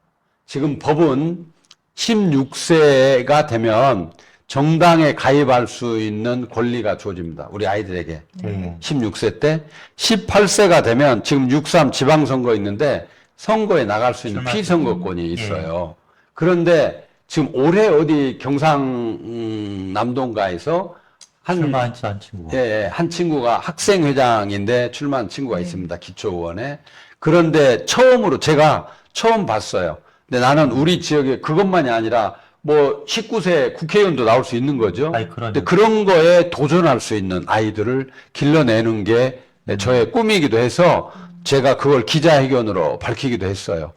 지금 법은 16세가 되면 정당에 가입할 수 있는 권리가 주어집니다. 우리 아이들에게. 네. 16세 때 18세가 되면 지금 6.3 지방선거 있는데 선거에 나갈 수 있는 출마 피선거권이 있어요. 그런데 지금 올해 어디 경상남동가에서 출마한 친구가. 예, 한 친구가 학생회장인데 출마한 친구가 있습니다. 기초의원에. 그런데 제가 처음 봤어요. 근데 나는 우리 지역에 그것만이 아니라 뭐 19세 국회의원도 나올 수 있는 거죠. 아이, 그러네요. 근데 그런 거에 도전할 수 있는 아이들을 길러내는 게 저의 꿈이기도 해서 제가 그걸 기자회견으로 밝히기도 했어요.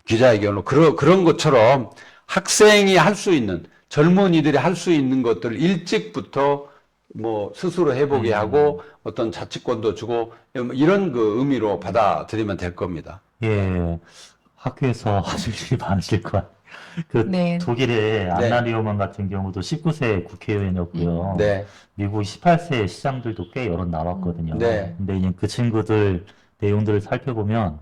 기자회견으로 그런 것처럼 학생이 할 수 있는 젊은이들이 할 수 있는 것들을 일찍부터 뭐 스스로 해보게 하고 어떤 자치권도 주고 이런 그 의미로 받아들이면 될 겁니다. 예, 학교에서 하실 일이 많으실 것 같아요. 그 네. 독일의 안나 리오만 같은 경우도 19세 국회의원이었고요. 네. 미국 18세 시장들도 꽤 여럿 나왔거든요. 네. 근데 이제 그 친구들 내용들을 살펴보면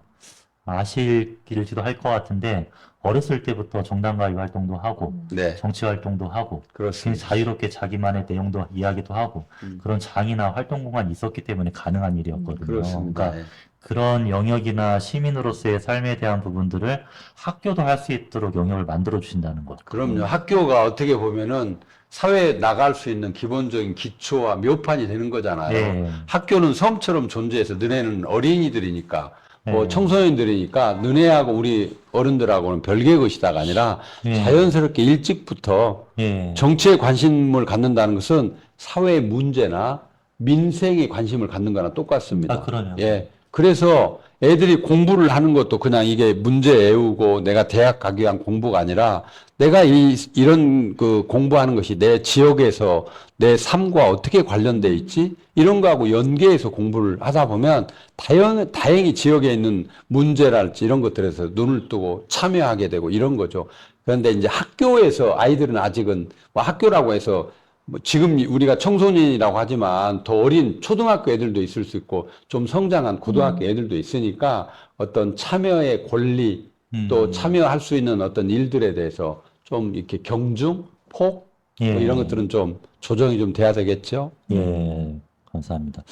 아실지도 할 것 같은데 어렸을 때부터 정당 가입 활동도 하고 네. 정치 활동도 하고 굉장히 그렇습니다. 자유롭게 자기만의 내용도 이야기도 하고 그런 장이나 활동 공간이 있었기 때문에 가능한 일이었거든요. 그렇습니다. 그러니까 그런 영역이나 시민으로서의 삶에 대한 부분들을 학교도 할 수 있도록 영역을 만들어 주신다는 것. 그럼요. 학교가 어떻게 보면은 사회에 나갈 수 있는 기본적인 기초와 묘판이 되는 거잖아요. 네. 학교는 섬처럼 존재해서 너네는 어린이들이니까 뭐 네. 청소년들이니까 너네하고 우리 어른들하고는 별개의 것이다가 아니라 네. 자연스럽게 일찍부터 예. 정치에 관심을 갖는다는 것은 사회의 문제나 민생에 관심을 갖는 거나 똑같습니다. 아, 그러네요. 예. 그래서 애들이 공부를 하는 것도 그냥 이게 문제 외우고 내가 대학 가기 위한 공부가 아니라 내가 이런 그 공부하는 것이 내 지역에서 내 삶과 어떻게 관련돼 있지? 이런 거하고 연계해서 공부를 하다 보면 다행히 지역에 있는 문제랄지 이런 것들에서 눈을 뜨고 참여하게 되고 이런 거죠. 그런데 이제 학교에서 아이들은 아직은 뭐 학교라고 해서 뭐 지금 우리가 청소년이라고 하지만 더 어린 초등학교 애들도 있을 수 있고 좀 성장한 고등학교 애들도 있으니까 어떤 참여의 권리 또 참여할 수 있는 어떤 일들에 대해서 좀 이렇게 경중, 폭 뭐 예. 이런 것들은 좀 조정이 좀 돼야 되겠죠. 예, 감사합니다.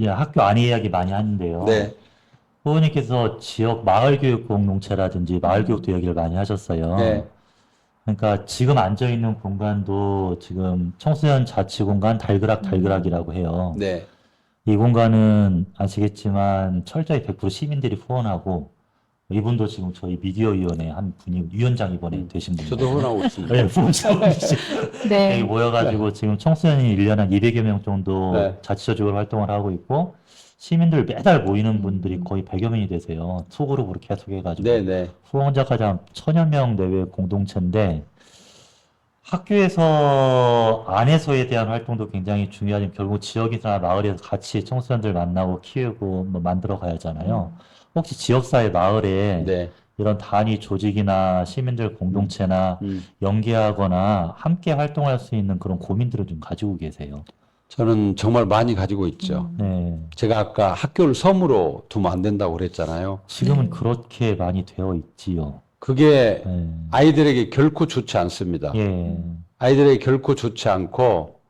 예, 학교 안에 이야기 많이 하는데요. 네, 후보님께서 지역 마을교육 공동체라든지 마을교육도 이야기를 많이 하셨어요. 네, 그러니까 지금 앉아있는 공간도 지금 청소년 자치공간 달그락이라고 해요. 네, 이 공간은 아시겠지만 철저히 100% 시민들이 후원하고 이분도 지금 저희 미디어위원회 한 분이 위원장 이번에 되신 분이에요. 저도 후원하고 있습니다. 네, 후원자분이시죠. 네. 여기 모여가지고 지금 청소년이 1년에 한 200여 명 정도 네. 자치적으로 활동을 하고 있고 시민들 매달 모이는 분들이 거의 100여 명이 되세요. 소그룹으로 계속 해가지고 네, 네, 후원자까지 한 1000여 명 내외 공동체인데 학교에서 안에서에 대한 활동도 굉장히 중요하지만 결국 지역이나 마을에서 같이 청소년들 만나고 키우고 뭐 만들어 가야 하잖아요. 혹시 지역사회 마을에 네. 이런 단위 조직이나 시민들 공동체나 연계하거나 함께 활동할 수 있는 그런 고민들을 좀 가지고 계세요. 저는 정말 많이 가지고 있죠. 네. 제가 아까 학교를 섬으로 두면 안 된다고 그랬잖아요. 지금은 그렇게 많이 되어 있지요. 그게 네. 아이들에게 결코 좋지 않습니다. 예. 아이들에게 결코 좋지 않고,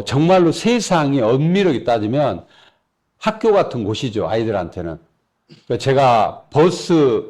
정말로 세상이 엄밀하게 따지면 학교 같은 곳이죠, 아이들한테는. 그러니까 제가 버스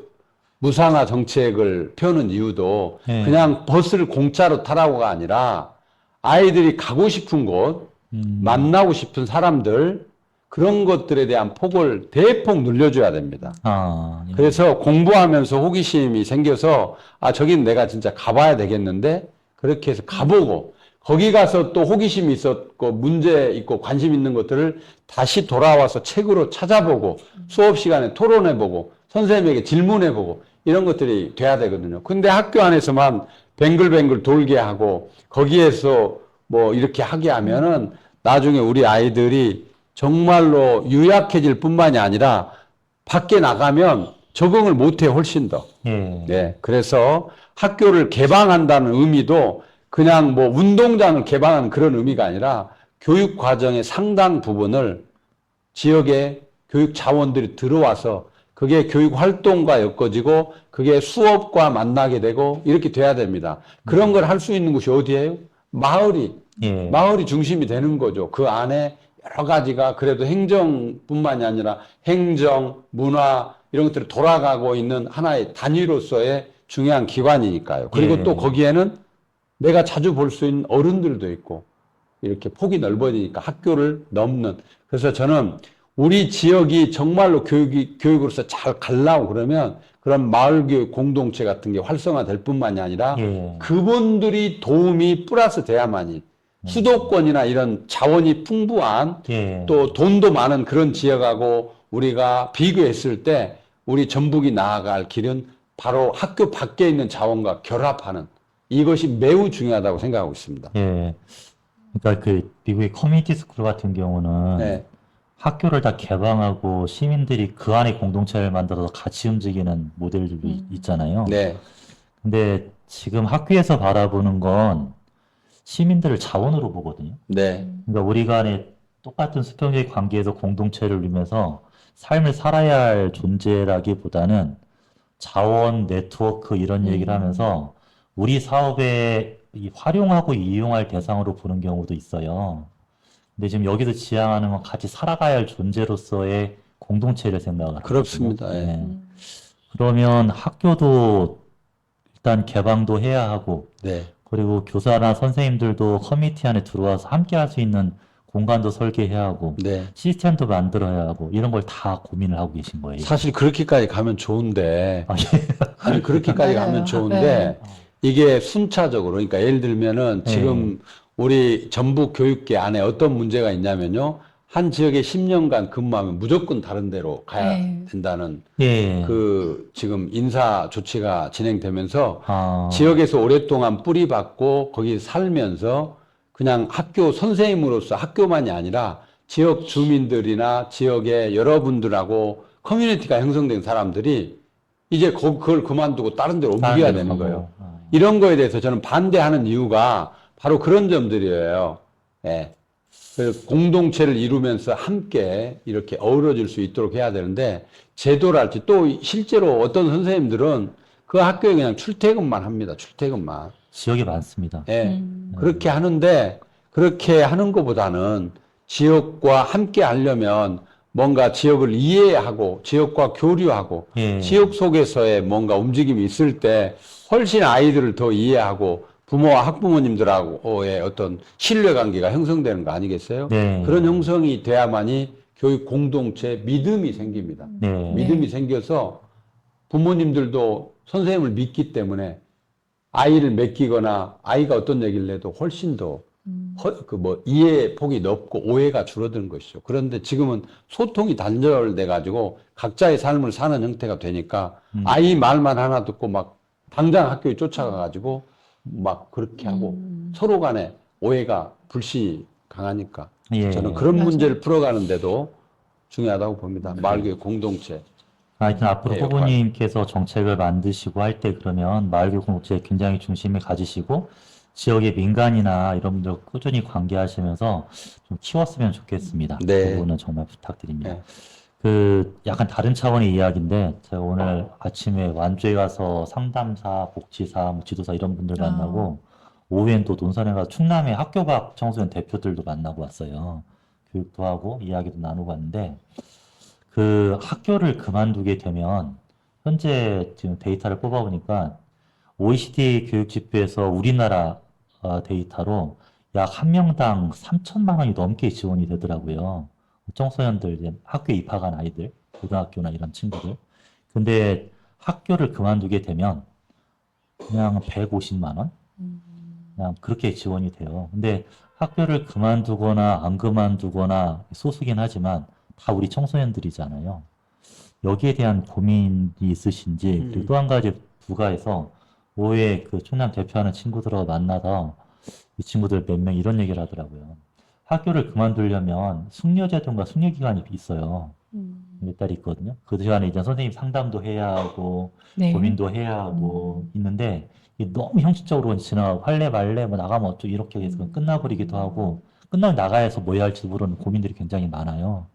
무상화 정책을 펴는 이유도 네. 그냥 버스를 공짜로 타라고가 아니라 아이들이 가고 싶은 곳, 만나고 싶은 사람들, 그런 것들에 대한 폭을 대폭 늘려줘야 됩니다. 아, 예. 그래서 공부하면서 호기심이 생겨서 저긴 내가 진짜 가봐야 되겠는데 그렇게 해서 가보고 거기 가서 또 호기심이 있었고 문제 있고 관심 있는 것들을 다시 돌아와서 책으로 찾아보고 수업 시간에 토론해보고 선생님에게 질문해보고 이런 것들이 돼야 되거든요. 근데 학교 안에서만 뱅글뱅글 돌게 하고 거기에서 뭐 이렇게 하게 하면은 나중에 우리 아이들이 정말로 유약해질 뿐만이 아니라 밖에 나가면 적응을 못해 훨씬 더. 예. 네. 그래서 학교를 개방한다는 의미도 그냥 뭐 운동장을 개방하는 그런 의미가 아니라 교육 과정의 상당 부분을 지역의 교육 자원들이 들어와서 그게 교육 활동과 엮어지고 그게 수업과 만나게 되고 이렇게 돼야 됩니다. 그런 걸 할 수 있는 곳이 어디예요? 예. 마을이 중심이 되는 거죠. 그 안에 여러 가지가 그래도 행정뿐만이 아니라 행정, 문화 이런 것들이 돌아가고 있는 하나의 단위로서의 중요한 기관이니까요. 그리고 예. 또 거기에는 내가 자주 볼 수 있는 어른들도 있고 이렇게 폭이 넓어지니까 학교를 넘는. 그래서 저는 우리 지역이 정말로 교육으로서 잘 가려고 그러면 그런 마을교육 공동체 같은 게 활성화될 뿐만이 아니라 예. 그분들이 도움이 플러스 돼야만이 수도권이나 이런 자원이 풍부한 예. 또 돈도 많은 그런 지역하고 우리가 비교했을 때 우리 전북이 나아갈 길은 바로 학교 밖에 있는 자원과 결합하는 이것이 매우 중요하다고 생각하고 있습니다. 예. 그러니까 그 미국의 커뮤니티 스쿨 같은 경우는 네. 학교를 다 개방하고 시민들이 그 안에 공동체를 만들어서 같이 움직이는 모델들도 있잖아요. 네. 근데 지금 학교에서 바라보는 건 시민들을 자원으로 보거든요. 네. 그러니까 우리 간에 똑같은 수평적 관계에서 공동체를 이루면서 삶을 살아야 할 존재라기보다는 자원, 네트워크 이런 얘기를 하면서 우리 사업에 활용하고 이용할 대상으로 보는 경우도 있어요. 근데 지금 여기서 지향하는 건 같이 살아가야 할 존재로서의 공동체를 생각하거든요. 그렇습니다. 예. 예. 그러면 학교도 일단 개방도 해야 하고, 네. 그리고 교사나 선생님들도 커뮤니티 안에 들어와서 함께 할 수 있는 공간도 설계해야 하고, 네. 시스템도 만들어야 하고, 이런 걸 다 고민을 하고 계신 거예요. 사실 그렇게까지 가면 좋은데, 아, 예. 아니, 그렇게까지 맞아요. 가면 좋은데, 이게 순차적으로, 그러니까 예를 들면은 지금 우리 전북 교육계 안에 어떤 문제가 있냐면요. 한 지역에 10년간 근무하면 무조건 다른 데로 가야 네. 된다는 예. 그 지금 인사 조치가 진행되면서 아, 지역에서 오랫동안 뿌리박고 거기 살면서 그냥 학교 선생님으로서 학교만이 아니라 지역 주민들이나 지역의 여러분들하고 커뮤니티가 형성된 사람들이 이제 그걸 그만두고 다른 데로 다른 옮겨야 데로 되는 가고. 거예요. 아. 이런 거에 대해서 저는 반대하는 이유가 바로 그런 점들이에요. 예. 그 공동체를 이루면서 함께 이렇게 어우러질 수 있도록 해야 되는데 제도랄지 또 실제로 어떤 선생님들은 그 학교에 그냥 출퇴근만 합니다. 출퇴근만. 지역이 많습니다. 예. 그렇게 하는데 그렇게 하는 것보다는 지역과 함께 하려면 뭔가 지역을 이해하고 지역과 교류하고 예. 지역 속에서의 뭔가 움직임이 있을 때 훨씬 아이들을 더 이해하고 부모와 학부모님들하고의 어떤 신뢰관계가 형성되는 거 아니겠어요? 네. 그런 형성이 돼야만이 교육 공동체 믿음이 생깁니다. 네. 믿음이 생겨서 부모님들도 선생님을 믿기 때문에 아이를 맡기거나 아이가 어떤 얘기를 해도 훨씬 더 이해 폭이 넓고 오해가 줄어드는 것이죠. 그런데 지금은 소통이 단절돼 가지고 각자의 삶을 사는 형태가 되니까 아이 말만 하나 듣고 막 당장 학교에 쫓아가 가지고 막 그렇게 하고 서로 간에 오해가 불씨 강하니까 예. 저는 그런 맞아요. 문제를 풀어가는데도 중요하다고 봅니다. 마을교육 공동체. 하여튼 앞으로 네, 후보님께서 정책을 만드시고 할 때 그러면 마을교육 공동체에 굉장히 중심을 가지시고 지역의 민간이나 이런 분들 꾸준히 관계하시면서 좀 키웠으면 좋겠습니다. 네. 그 부분은 정말 부탁드립니다. 네. 그 약간 다른 차원의 이야기인데 제가 오늘 아침에 완주에 가서 상담사, 복지사, 뭐 지도사 이런 분들 만나고 오후엔 또 논산에 가서 충남의 학교 밖 청소년 대표들도 만나고 왔어요. 교육도 하고 이야기도 나누고 왔는데 그 학교를 그만두게 되면 현재 지금 데이터를 뽑아보니까 OECD 교육 지표에서 우리나라 데이터로 약 한 명당 3천만 원이 넘게 지원이 되더라고요. 청소년들, 이제 학교에 입학한 아이들, 고등학교나 이런 친구들. 근데 학교를 그만두게 되면 그냥 150만 원? 그냥 그렇게 지원이 돼요. 근데 학교를 그만두거나 안 그만두거나 소수긴 하지만 다 우리 청소년들이잖아요. 여기에 대한 고민이 있으신지, 그리고 또 한 가지 부가해서 오후에 그 충남 대표하는 친구들하고 만나서 이 친구들 몇 명 이런 얘기를 하더라고요. 학교를 그만두려면 숙려제도인가 숙려기간이 있어요. 몇 달 있거든요. 그 시간에 이제 선생님 상담도 해야 하고, 네. 고민도 해야 하고 있는데, 이게 너무 형식적으로 지나가고 할래 말래 뭐 나가면 어쩌고 이렇게 해서 끝나버리기도 하고 끝나면 나가야 해서 뭐 해야 할지 모르는 고민들이 굉장히 많아요.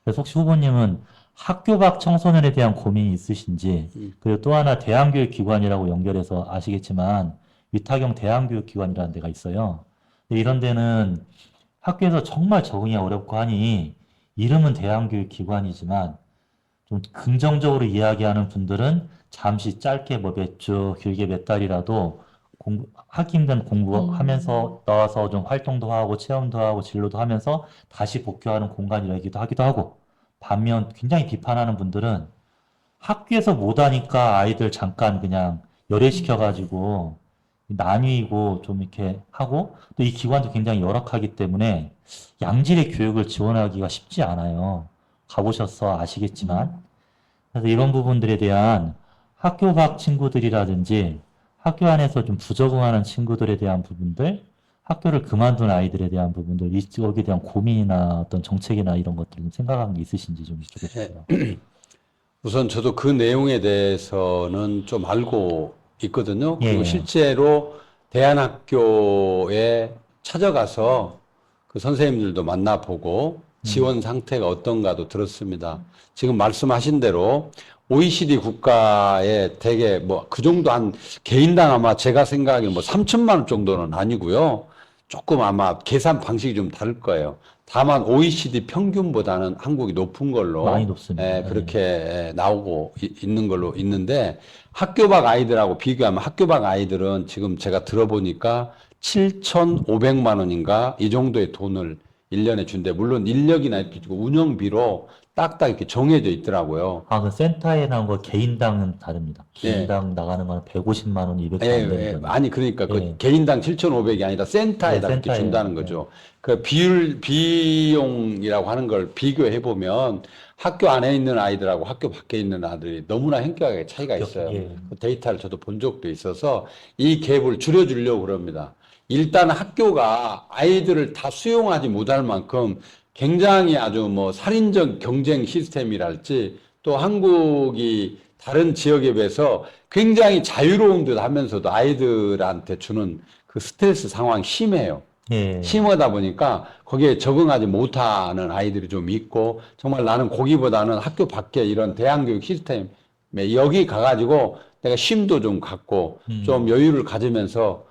그래서 혹시 후보님은 학교 밖 청소년에 대한 고민이 있으신지, 그리고 또 하나 대안교육기관이라고 연결해서 아시겠지만 위탁형 대안교육기관이라는 데가 있어요. 근데 이런 데는 학교에서 정말 적응이 어렵고 하니 이름은 대안교육기관이지만 좀 긍정적으로 이야기하는 분들은 잠시 짧게 뭐 몇 주, 길게 몇 달이라도 하기 힘든 공부하면서 나와서 좀 활동도 하고 체험도 하고 진로도 하면서 다시 복귀하는 공간이라기도 하기도 하고, 반면 굉장히 비판하는 분들은 학교에서 못하니까 아이들 잠깐 그냥 열애시켜가지고 나뉘고 좀 이렇게 하고, 또 이 기관도 굉장히 열악하기 때문에 양질의 교육을 지원하기가 쉽지 않아요. 가보셔서 아시겠지만. 그래서 이런 부분들에 대한 학교 밖 친구들이라든지 학교 안에서 좀 부적응하는 친구들에 대한 부분들, 학교를 그만둔 아이들에 대한 부분들, 이쪽에 대한 고민이나 어떤 정책이나 이런 것들 좀 생각한 게 있으신지 좀 여쭤보고 싶어요. 우선 저도 그 내용에 대해서는 좀 알고 있거든요. 그리고 예. 실제로 대안학교에 찾아가서 그 선생님들도 만나보고 지원 상태가 어떤가도 들었습니다. 지금 말씀하신 대로 OECD 국가에 대개 뭐 그 정도 한 개인당 아마 제가 생각하기에 뭐 3천만 원 정도는 아니고요. 조금 아마 계산 방식이 좀 다를 거예요. 다만 OECD 평균보다는 한국이 높은 걸로 많이 높습니다. 그렇게 나오고 있는 걸로 있는데, 학교 밖 아이들하고 비교하면 학교 밖 아이들은 지금 제가 들어보니까 7,500만 원인가 이 정도의 돈을 1년에 준대. 물론 인력이나 이렇게 주고 운영비로 딱딱 이렇게 정해져 있더라고요. 아, 그 센터에 나온 거 개인당은 다릅니다. 예. 개인당 나가는 건 150만 원, 200만 원 예, 되는 예. 거예요. 아니 그러니까 그 예. 개인당 7,500이 아니라 센터에다 네, 이렇게 센터에. 준다는 거죠. 그 비용이라고 하는 걸 비교해 보면 학교 안에 있는 아이들하고 학교 밖에 있는 아들이 너무나 현격하게 차이가 있어요. 예. 그 데이터를 저도 본 적도 있어서 이 갭을 줄여주려고 그럽니다. 일단 학교가 아이들을 다 수용하지 못할 만큼 굉장히 아주 뭐 살인적 경쟁 시스템이랄지, 또 한국이 다른 지역에 비해서 굉장히 자유로운 듯 하면서도 아이들한테 주는 그 스트레스 상황이 심해요. 예. 심하다 보니까 거기에 적응하지 못하는 아이들이 좀 있고, 정말 나는 거기보다는 학교 밖에 이런 대안교육 시스템에 여기 가가지고 내가 쉼도 좀 갖고 좀 여유를 가지면서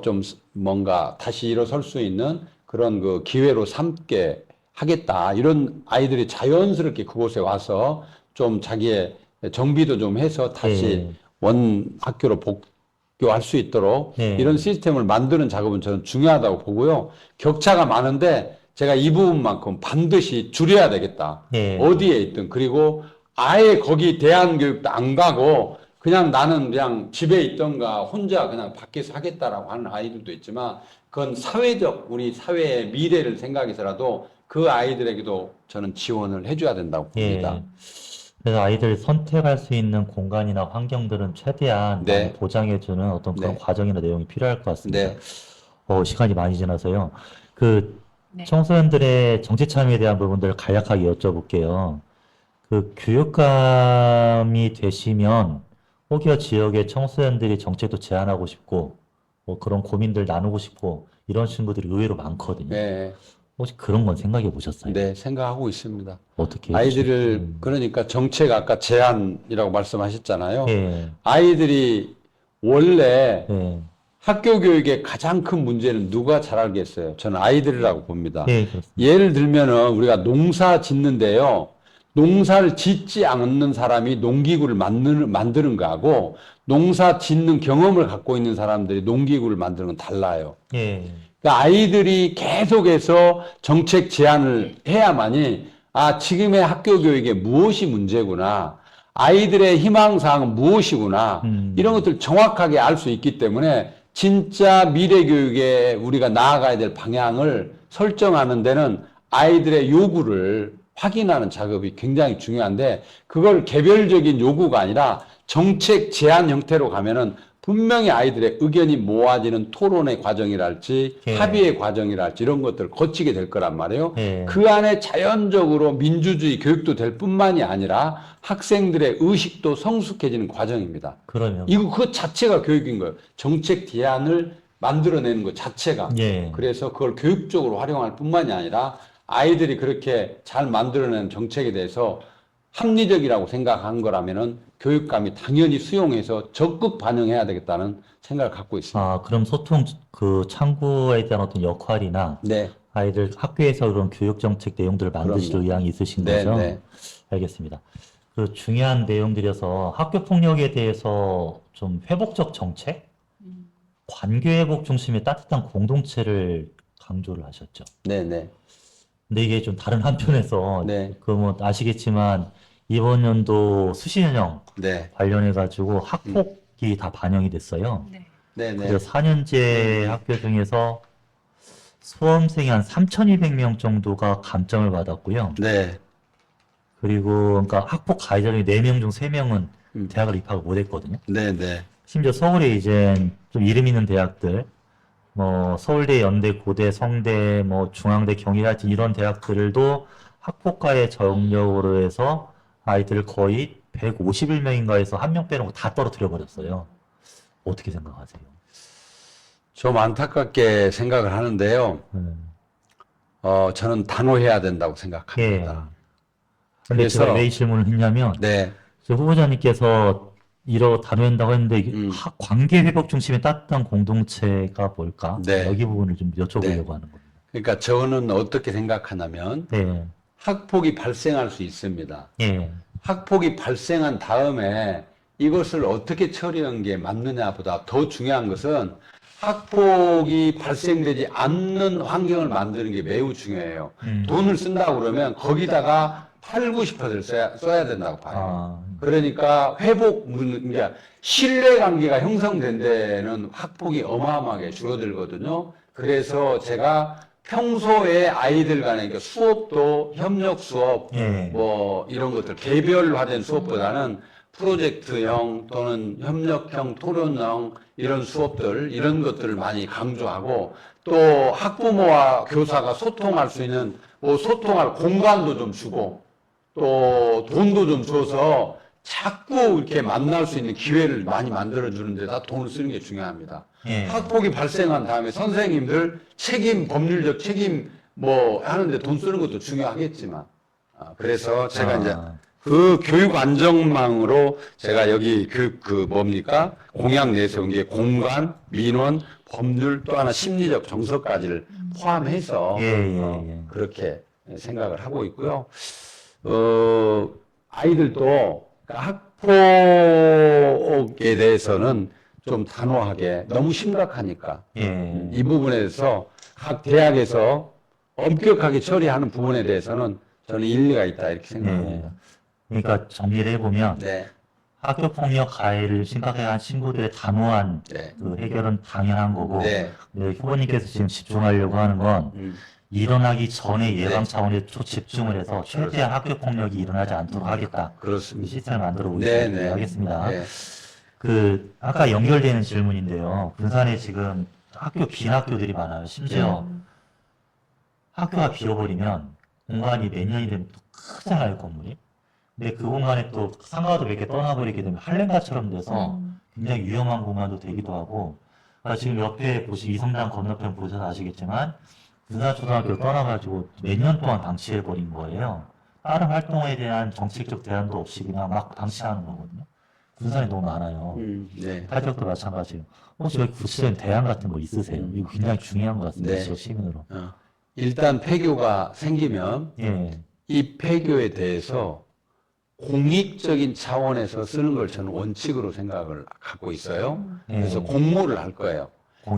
좀 뭔가 다시 일어설 수 있는 그런 그 기회로 삼게 하겠다. 이런 아이들이 자연스럽게 그곳에 와서 좀 자기의 정비도 좀 해서 다시 예. 원 학교로 복교할 수 있도록 네. 이런 시스템을 만드는 작업은 저는 중요하다고 보고요. 격차가 많은데 제가 이 부분만큼 반드시 줄여야 되겠다. 네. 어디에 있든. 그리고 아예 거기 대안교육도 안 가고 그냥 나는 그냥 집에 있던가 혼자 그냥 밖에서 하겠다라고 하는 아이들도 있지만, 그건 사회적 우리 사회의 미래를 생각해서라도 그 아이들에게도 저는 지원을 해줘야 된다고 봅니다. 예. 그래서 아이들 선택할 수 있는 공간이나 환경들은 최대한 네. 많이 보장해주는 어떤 그런 네. 과정이나 내용이 필요할 것 같습니다. 네. 시간이 많이 지나서요. 그 네. 청소년들의 정치 참여에 대한 부분들을 간략하게 여쭤볼게요. 그 교육감이 되시면 혹여 지역의 청소년들이 정책도 제안하고 싶고 뭐 그런 고민들 나누고 싶고 이런 친구들이 의외로 많거든요. 네. 혹시 그런 건 생각해 보셨어요? 네, 생각하고 있습니다. 어떻게 아이들을, 그러니까 정책 아까 제안이라고 말씀하셨잖아요. 예, 아이들이 원래 예, 학교 교육의 가장 큰 문제는 누가 잘 알겠어요? 저는 아이들이라고 봅니다. 예, 그렇습니다. 예를 들면은 우리가 농사 짓는데요. 농사를 짓지 않는 사람이 농기구를 만드는 거하고 농사 짓는 경험을 갖고 있는 사람들이 농기구를 만드는 건 달라요. 예, 그러니까 아이들이 계속해서 정책 제안을 해야만이 지금의 학교 교육에 무엇이 문제구나, 아이들의 희망사항은 무엇이구나, 이런 것들 정확하게 알 수 있기 때문에 진짜 미래 교육에 우리가 나아가야 될 방향을 설정하는 데는 아이들의 요구를 확인하는 작업이 굉장히 중요한데, 그걸 개별적인 요구가 아니라 정책 제안 형태로 가면은 분명히 아이들의 의견이 모아지는 토론의 과정이랄지 예. 합의의 과정이랄지 이런 것들을 거치게 될 거란 말이에요. 예. 그 안에 자연적으로 민주주의 교육도 될 뿐만이 아니라 학생들의 의식도 성숙해지는 과정입니다. 그러면. 이거 그 자체가 교육인 거예요. 정책 대안을 만들어내는 것 자체가. 예. 그래서 그걸 교육적으로 활용할 뿐만이 아니라 아이들이 그렇게 잘 만들어낸 정책에 대해서 합리적이라고 생각한 거라면은 교육감이 당연히 수용해서 적극 반영해야 되겠다는 생각을 갖고 있습니다. 아, 그럼 소통 그 창구에 대한 어떤 역할이나 네. 아이들 학교에서 그런 교육 정책 내용들을 만드실 그럼요. 의향이 있으신 네, 거죠? 네. 알겠습니다. 그 중요한 내용들이어서 학교 폭력에 대해서 좀 회복적 정책, 관계 회복 중심의 따뜻한 공동체를 강조를 하셨죠. 네, 네. 근데 이게 좀 다른 한편에서 네. 그 뭐 아시겠지만 이번 연도 수시연령 네. 관련해 가지고 학폭이 다 반영이 됐어요. 네, 네. 그래서 4년제 학교 중에서 수험생이 한 3,200명 정도가 감점을 받았고요. 네. 그리고 그러니까 학폭 가해자 중에 4명 중 3명은 음. 대학을 입학을 못 했거든요. 네, 네. 심지어 서울에 이제 좀 이름 있는 대학들, 뭐 서울대, 연대, 고대, 성대, 뭐 중앙대, 경희대 이런 대학들도 학폭가해 전력으로 해서 아이들을 거의 151명인가에서 한 명 빼놓고 다 떨어뜨려 버렸어요. 어떻게 생각하세요? 좀 안타깝게 생각을 하는데요. 저는 단호해야 된다고 예. 생각합니다. 근데 제가 그래서- 왜 이 질문을 했냐면, 네. 저 후보자님께서 이러 다룬다고 했는데, 이게 관계 회복 중심의 따뜻한 공동체가 뭘까? 네. 여기 부분을 좀 여쭤보려고 하는 겁니다. 그러니까 저는 어떻게 생각하냐면 네. 학폭이 발생할 수 있습니다. 예. 학폭이 발생한 다음에 이것을 어떻게 처리하는 게 맞느냐보다 더 중요한 것은 학폭이 발생되지 않는 환경을 만드는 게 매우 중요해요. 돈을 쓴다고 그러면 거기다가 8, 90%를 써야 된다고 봐요. 아, 그러니까 그러니까 신뢰관계가 형성된 데는 학폭이 어마어마하게 줄어들거든요. 그래서 제가 평소에 아이들 간의 그러니까 수업도 협력 수업, 예. 뭐 이런 것들 개별화된 수업보다는 프로젝트형 또는 협력형 토론형 이런 수업들 이런 것들을 많이 강조하고 또 학부모와 교사가 소통할 수 있는 뭐 소통할 공간도 좀 주고 또 돈도 좀 줘서 자꾸 이렇게 만날 수 있는 기회를 많이 만들어 주는 데다 돈을 쓰는 게 중요합니다. 예. 학폭이 발생한 다음에 선생님들 책임, 법률적 책임 뭐 하는데 돈 쓰는 것도 중요하겠지만 그래서 제가 이제 그 교육 안정망으로 제가 여기 그 뭡니까? 공약 내세운 게 공간, 민원, 법률 또 하나 심리적 정서까지를 포함해서 예. 그렇게 생각을 하고 있고요. 아이들도 학폭에 대해서는 좀 단호하게 너무 심각하니까 예. 이 부분에 대해서 각 대학에서 엄격하게 처리하는 부분에 대해서는 저는 일리가 있다 이렇게 생각합니다. 그러니까 정리를 해보면, 네, 학교 폭력 가해를 심각해한 친구들의 단호한 네, 그 해결은 당연한 거고, 네. 네, 후보님께서 지금 집중하려고 하는 건 일어나기 전에 예방 차원에 집중을 해서 최대한 학교 폭력이 일어나지 않도록 하겠다. 이 그렇습니다. 시스템을 만들어 네, 보겠습니다. 네. 알겠습니다. 네. 그 아까 연결되는 질문인데요. 군산에 지금 학교 빈 학교들이 많아요. 심지어 학교가 비어버리면 공간이 몇 년이 되면 또 크잖아요, 건물이. 근데 그 공간에 또 상가도 몇 개 떠나버리게 되면 할렘가처럼 돼서 굉장히 위험한 공간도 되기도 하고, 그러니까 지금 옆에 이성당 건너편 보셔서 아시겠지만 군산초등학교를 떠나가지고 몇 년 동안 방치해버린 거예요. 다른 활동에 대한 정책적 대안도 없이 그냥 막 방치하는 거거든요. 군산이 너무 많아요. 네. 타지역도 마찬가지예요. 혹시 여기 구체적인 대안 같은 거 있으세요? 이거 굉장히 중요한 것 같습니다. 네. 지역 시민으로. 일단 폐교가 생기면 예. 이 폐교에 대해서 공익적인 차원에서 쓰는 걸 저는 원칙으로 생각을 갖고 있어요. 그래서 공모를 할 거예요.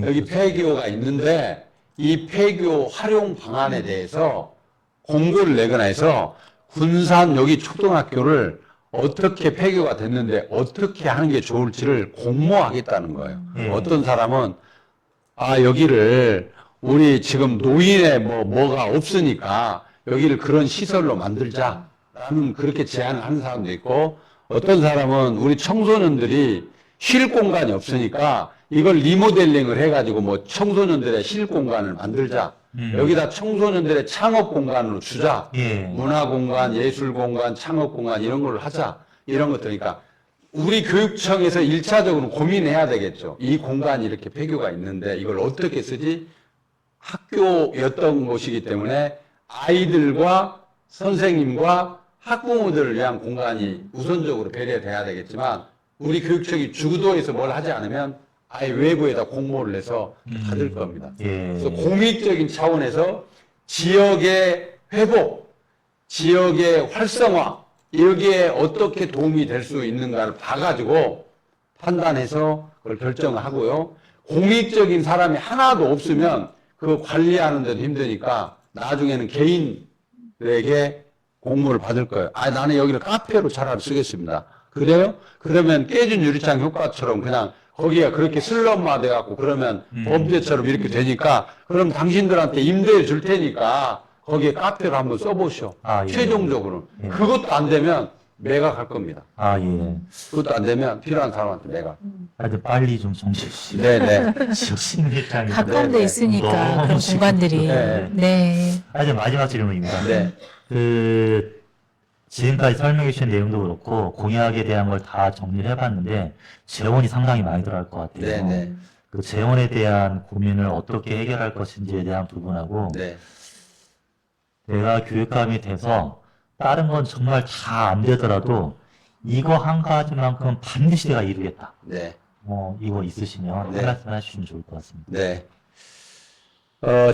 여기 폐교가 있는데 이 폐교 활용 방안에 대해서 공고를 내거나 해서 군산 여기 초등학교를 어떻게 폐교가 됐는데 어떻게 하는 게 좋을지를 공모하겠다는 거예요. 어떤 사람은 여기를 우리 지금 노인의 뭐가 없으니까 여기를 그런 시설로 만들자라는 그렇게 제안을 하는 사람도 있고 어떤 사람은 우리 청소년들이 쉴 공간이 없으니까 이걸 리모델링을 해가지고 뭐 청소년들의 쉴 공간을 만들자. 여기다 청소년들의 창업 공간으로 주자. 예. 문화 공간, 예술 공간, 창업 공간 이런 걸 하자. 이런 것들이니까 우리 교육청에서 1차적으로 고민해야 되겠죠. 이 공간이 이렇게 폐교가 있는데 이걸 어떻게 쓰지? 학교였던 곳이기 때문에 아이들과 선생님과 학부모들을 위한 공간이 우선적으로 배려돼야 되겠지만 우리 교육청이 주도해서 뭘 하지 않으면 아예 외부에다 공모를 해서 받을 겁니다. 예. 그래서 공익적인 차원에서 지역의 회복, 지역의 활성화, 여기에 어떻게 도움이 될 수 있는가를 봐가지고 판단해서 그걸 결정을 하고요. 공익적인 사람이 하나도 없으면 그 관리하는 데도 힘드니까 나중에는 개인에게 공모를 받을 거예요. 아, 나는 여기를 카페로 차라리 쓰겠습니다. 그래요? 그러면 깨진 유리창 효과처럼 그냥 거기가 그렇게 슬럼화 돼갖고 그러면 범죄처럼 이렇게 되니까 그럼 당신들한테 임대해 줄 테니까 거기에 카페로 한번 써보시오. 아, 예. 최종적으로. 예. 그것도 안 되면 매각할 겁니다. 아, 예. 그것도 안 되면 필요한 사람한테 매각. 하여튼 빨리 좀 정리해 주시고. 네네. 지역 시민일장이 가까운 데 네. 있으니까 너무 그런 지금- 공간들이. 네. 네. 하여튼 마지막 질문입니다. 네. 그 지금까지 설명해 주신 내용도 그렇고 공약에 대한 걸 다 정리를 해봤는데 재원이 상당히 많이 들어갈 것 같아요. 네네. 그 재원에 대한 고민을 어떻게 해결할 것인지에 대한 부분하고 네. 내가 교육감이 돼서 다른 건 정말 다 안 되더라도 이거 한 가지만큼 반드시 내가 이루겠다. 네. 이거 있으시면 네. 한 말씀 해주시면 좋을 것 같습니다. 네.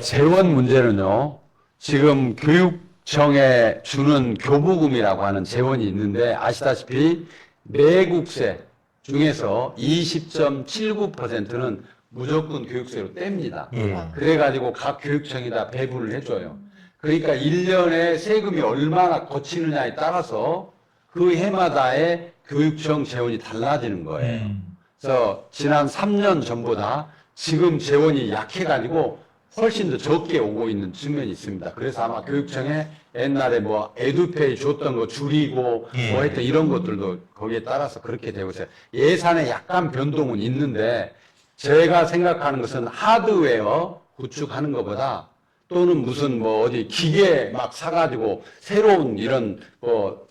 재원 문제는요, 지금 교육청에 주는 교부금이라고 하는 재원이 있는데, 아시다시피 내국세 중에서 20.79%는 무조건 교육세로 뗍니다. 예. 그래가지고 각 교육청이 다 배분을 해줘요. 그러니까 1년에 세금이 얼마나 거치느냐에 따라서 그 해마다의 교육청 재원이 달라지는 거예요. 그래서 지난 3년 전보다 지금 재원이 약해가지고 훨씬 더 적게 오고 있는 측면이 있습니다. 그래서 아마 교육청에 옛날에 뭐 에듀페이 줬던 거 줄이고 예. 뭐 했던 이런 것들도 거기에 따라서 그렇게 되고 있어요. 예산에 약간 변동은 있는데 제가 생각하는 것은 하드웨어 구축하는 것보다 또는 무슨 뭐 어디 기계 막 사가지고 새로운 이런 뭐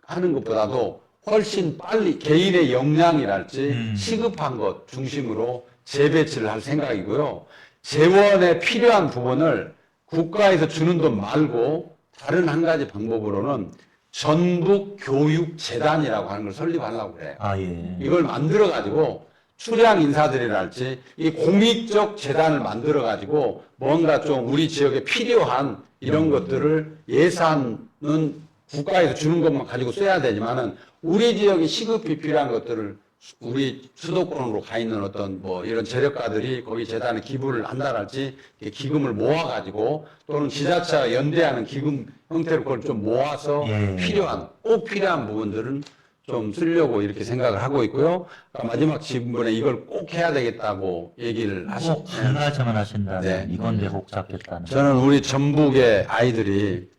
하는 것보다도 훨씬 빨리 개인의 역량이랄지 시급한 것 중심으로 재배치를 할 생각이고요. 재원에 필요한 부분을 국가에서 주는 돈 말고 다른 한 가지 방법으로는 전북교육재단이라고 하는 걸 설립하려고 그래요. 아, 예. 이걸 만들어가지고 수량 인사들이랄지 이 공익적 재단을 만들어가지고 뭔가 좀 우리 지역에 필요한 이런 것들을 예산은 국가에서 주는 것만 가지고 써야 되지만은 우리 지역에 시급히 필요한 것들을 우리 수도권으로 가 있는 어떤 뭐 이런 재력가들이 거기 재단에 기부를 한다랄지 기금을 모아가지고 또는 지자체와 연대하는 기금 형태로 그걸 좀 모아서 예. 꼭 필요한 부분들은 좀 쓰려고 이렇게 생각을 하고 있고요. 그러니까 마지막 질문에 이걸 꼭 해야 되겠다고 얘기를 꼭 한 가지만 하신다면 네. 이건 내가 꼭 잡겠다는. 저는 우리 전북의 아이들이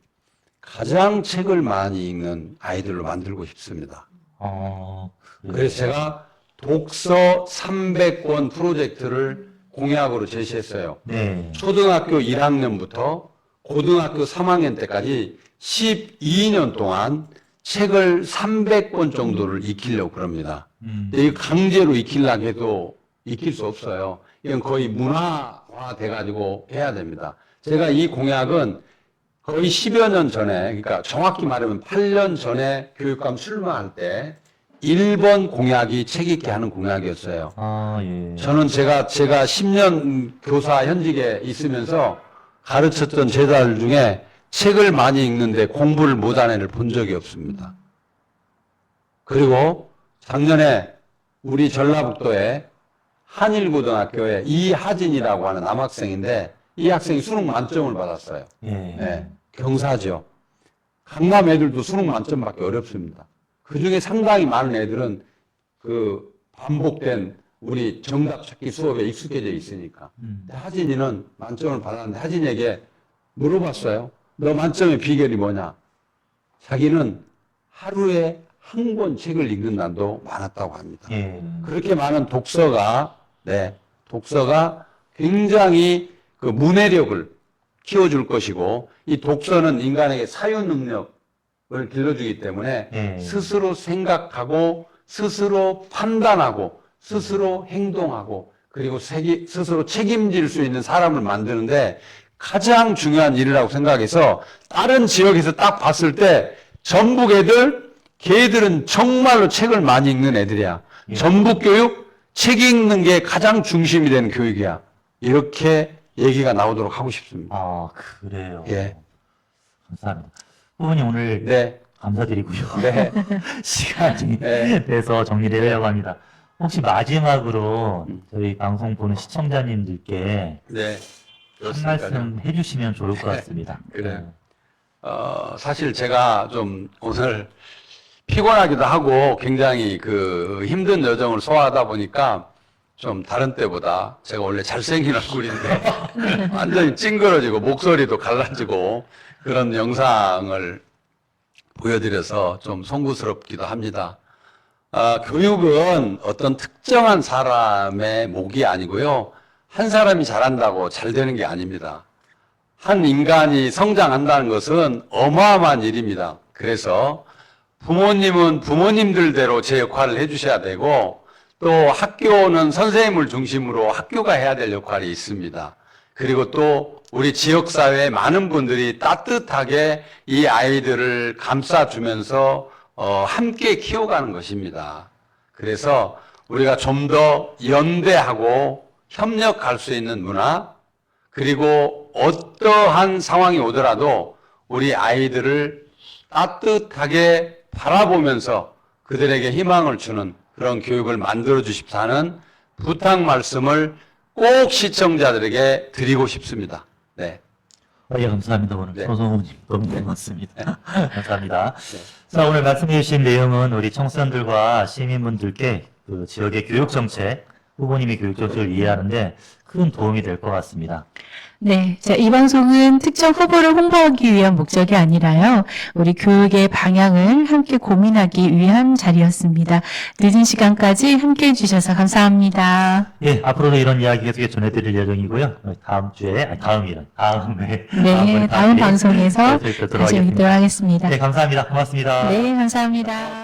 가장 책을 많이 읽는 아이들로 만들고 싶습니다. 그래요. 그래서 제가 독서 300권 프로젝트를 공약으로 제시했어요. 네. 초등학교 1학년부터 고등학교 3학년 때까지 12년 동안 책을 300권 정도를 익히려고 그럽니다. 근데 이 강제로 익히려고 해도 익힐 수 없어요. 이건 거의 문화화 돼가지고 해야 됩니다. 제가 이 공약은 거의 10여 년 전에, 그러니까 정확히 말하면 8년 전에 교육감 출마할 때 1번 공약이 책 읽게 하는 공약이었어요. 아, 예. 저는 제가 10년 교사 현직에 있으면서 가르쳤던 제자들 중에 책을 많이 읽는데 공부를 못한 애를 본 적이 없습니다. 그리고 작년에 우리 전라북도에 한일고등학교에 이하진이라고 하는 남학생인데 이 학생이 수능 만점을 받았어요. 예. 네, 경사죠. 강남 애들도 수능 만점받기 어렵습니다. 그 중에 상당히 많은 애들은 그 반복된 우리 정답 찾기 수업에 익숙해져 있으니까. 근데 하진이는 만점을 받았는데 하진에게 물어봤어요. 너 만점의 비결이 뭐냐? 자기는 하루에 한 권 책을 읽는 날도 많았다고 합니다. 예. 그렇게 많은 독서가 굉장히 그 문해력을 키워줄 것이고, 이 독서는 인간에게 사유 능력을 길러주기 때문에 예. 스스로 생각하고, 스스로 판단하고, 스스로 행동하고, 그리고 스스로 책임질 수 있는 사람을 만드는데 가장 중요한 일이라고 생각해서, 다른 지역에서 딱 봤을 때 전북 걔들은 정말로 책을 많이 읽는 애들이야. 예. 전북 교육, 책 읽는 게 가장 중심이 되는 교육이야. 이렇게 얘기가 나오도록 하고 싶습니다. 아, 그래요. 예. 감사합니다. 후보님 오늘 네. 감사드리고요. 네. 시간이 네. 돼서 정리를 하려고 합니다. 혹시 마지막으로 저희 방송 보는 시청자님들께 네. 한 말씀 해주시면 좋을 것 같습니다. 그래요. 사실 제가 좀 오늘 피곤하기도 하고 굉장히 그 힘든 여정을 소화하다 보니까 좀 다른 때보다, 제가 원래 잘생긴 얼굴인데 완전히 찡그러지고 목소리도 갈라지고 그런 영상을 보여드려서 좀 송구스럽기도 합니다. 교육은 어떤 특정한 사람의 목이 아니고요. 한 사람이 잘한다고 잘 되는 게 아닙니다. 한 인간이 성장한다는 것은 어마어마한 일입니다. 그래서 부모님은 부모님들대로 제 역할을 해주셔야 되고, 또 학교는 선생님을 중심으로 학교가 해야 될 역할이 있습니다. 그리고 또 우리 지역사회의 많은 분들이 따뜻하게 이 아이들을 감싸주면서 함께 키워가는 것입니다. 그래서 우리가 좀 더 연대하고 협력할 수 있는 문화, 그리고 어떠한 상황이 오더라도 우리 아이들을 따뜻하게 바라보면서 그들에게 희망을 주는 그런 교육을 만들어 주십사는 부탁 말씀을 꼭 시청자들에게 드리고 싶습니다. 네. 예, 감사합니다. 오늘 네. 손성우님 너무 고맙습니다. 감사합니다. 자, 오늘 말씀해 주신 내용은 우리 청소년들과 시민분들께 그 지역의 교육정책, 후보님의 교육정책을 이해하는데 큰 도움이 될 것 같습니다. 네. 자, 이 방송은 특정 후보를 홍보하기 위한 목적이 아니라요. 우리 교육의 방향을 함께 고민하기 위한 자리였습니다. 늦은 시간까지 함께 해주셔서 감사합니다. 예, 앞으로도 이런 이야기 계속 전해드릴 예정이고요. 다음에 네, 다음 방송에서 뵙도록 다시 뵙도록 하겠습니다. 네, 감사합니다. 고맙습니다. 네, 감사합니다.